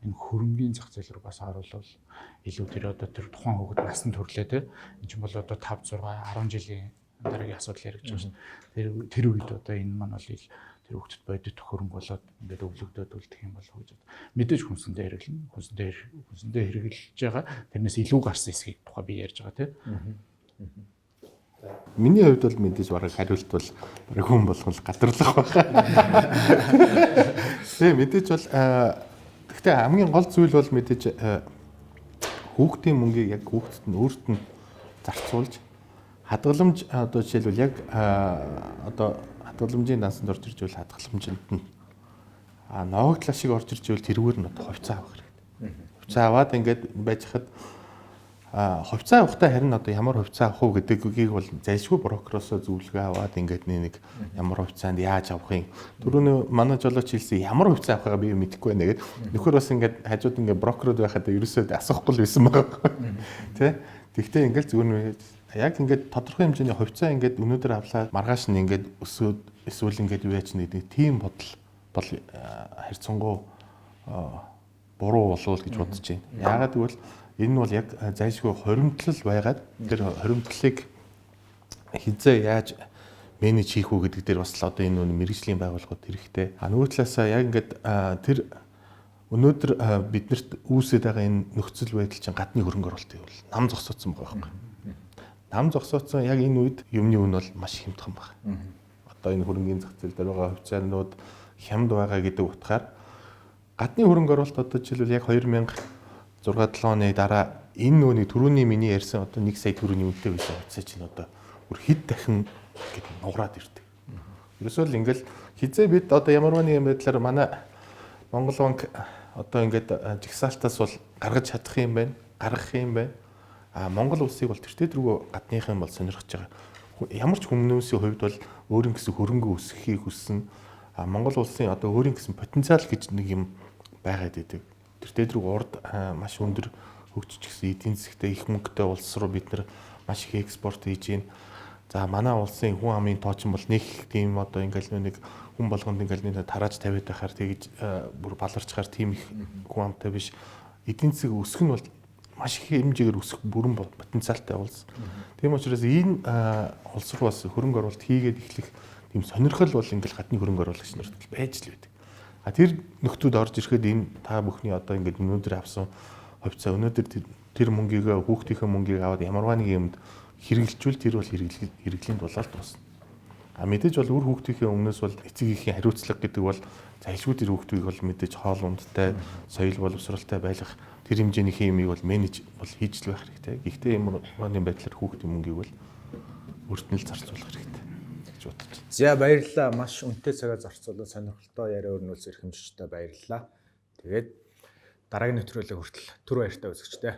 энэ хөрөнгөний зах зээл рүү бас оруулал илүү тэр одоо тэр тухайн хүүхэд насан турлаа те энэ ч бол одоо 5 6 10 жилийн дараагийн асуудал яригдж байгаа шин тэр үед одоо энэ маань бол тэр хүүхдэд бодит хөрөнгө болоод ингээд өвлөгдөөд үлдэх юм болов гэж мэдээж хүнсэндээ хэрэглэн хүнсэндээ хэрэглэж байгаа тэрнээс илүү гарсан хэсгийг тухай би ярьж байгаа те. Миний хувьд бол мэдээж бараг хариулт бол бараг хүн болгол гадарлах байна. Тэгээ мэдээж бол гэхдээ хамгийн гол зүйл бол мэдээж хүүхдийн мөнгийг яг хүүхдэд нь өөрт нь зарцуулж хадгаламж одоо жишээлбэл яг одоо хадгаламжийн дансанд орж ирж байвал хадгаламжинд нь ноогдлаа шиг орж ирж байвал тэрүүгээр нь одоо хувьцаа авах хэрэгтэй. Хувьцаа аваад ингээд байж хад хувьцаа авахтаа харин одоо ямар хувьцаа авах уу гэдгийг бол зайлшгүй брокероос зөвлөгөө аваад ингээд нэг ямар хувьцаанд яаж авахын түрүүний манай жолооч хэлсэн ямар хувьцаа авахгаа би мэдэхгүй байна гэдэг нөхөр бас ингээд хажууд ингээд брокерод байхад ерөөсөө асуухгүй л байсан байгаа тий. Тэгтээ ингээд зүгээр яг ингээд тодорхой хэмжээний хувьцаа ингээд өнөөдөр авлаа маргааш нь ингээд өсөөд эсвэл ингээд юу яач нэг тийм бодол бол харьцангуй буруу болов гэж бодож байна. Яагаад гэвэл энэ бол яг зайлшгүй хуримтлал байгаад тэр хуримтлалыг хизээ яаж менеж хийх үү гэдэг дээр бас л одоо энэ мэргэжлийн байгууллагууд хэрэгтэй. Нөгөө талаасаа яг ингээд тэр өнөөдөр биднэрт үүсэж байгаа энэ нөхцөл байдал чинь гадны хөрөнгө оруулалтын бол нам зогсооцсон байгаа байхгүй. Нам зогсооцсон яг энэ үед юмны үн бол маш хямдхан байна. Одоо энэ хөрөнгөний зах зээл дээр байгаа хувьцаанууд хямд байгаа гэдэг утгаар гадны хөрөнгө оруулалт одоо жишээлбэл яг 2006-7 оны дараа энэ нөөний түрүүний миний ярьсан одоо 1 сая төгрөгийн үнэтэй байсан хувьцаа чинь одоо бүр хэд дахин гэдэг нугараад ирдэг. Ерөөсөө л ингээл хизээ бид одоо ямар нэгэн байдлаар манай Монгол банк одоо ингээд жигсаалтаас бол гаргаж чадах юм байна, гаргах юм байна. Монгол улсыг бол тэртээ дөрвөө гадныхан бол сонирхож байгаа. Ямар ч хүмүүсийн хувьд бол өөрийн гэсэн хөрөнгө өсгөхийг хүссэн. Монгол улсын одоо өөрийн гэсэн потенциал гэж нэг юм байгаад идэг. Тэртээ дөрөв урд маш өндөр хөгжиж гисэн эдийн засгтээ их мөнгөтэй улс руу бид нар маш их экспорт хийж байна. За манай улсын хүн амын тоочин бол нэг тийм одоо ингээл нэг хүн болгонд ингээл нэг тарааж тавиад байхаар тэгж бүр баларчгаар тийм их хүн амтай биш. Эдийн засаг өсөх нь бол маш их хэмжээгээр өсөх бүрэн потенциалтай улс. Тийм учраас энэ улс руу бас хөрөнгө оруулалт хийгээд эхлэх тийм сонирхол бол ингээл гадны хөрөнгө оруулагч нарт байж л байдаг. Тэр нөхдүүд орж ирэхэд энэ та бүхний одоо ингээд өнөөдөр авсан хувьцаа өнөөдөр тэр мөнгийг хүүхдийнхээ мөнгийг аваад ямарваа нэг юмд хэрэгжилжүүл тэр бол хэрэглэнд болоод дуусна. Мэдээж бол үр хүүхдийнхээ өмнөөс бол эцэгийнхээ хариуцлага гэдэг бол зайлшгүй тэр хүүхдийг бол мэдээж хоол ундтай, соёл боловсралтай байлгах тэр хэмжээнийхээ юмыг бол менеж бол хийж л байх хэрэгтэй. Гэхдээ ямар нэг байдлаар хүүхдийн мөнгийг бол өөрт нь л зарцуулах хэрэгтэй. За баярлалаа. Маш үнэтэй цагаа зарцуулсан сонирхолтой яриа өрнүүлсэн эрхэмжчтэй баярлалаа. Тэгээд дараагийн нэвтрүүлэг хүртэл түр баяртай үзэгчтэй.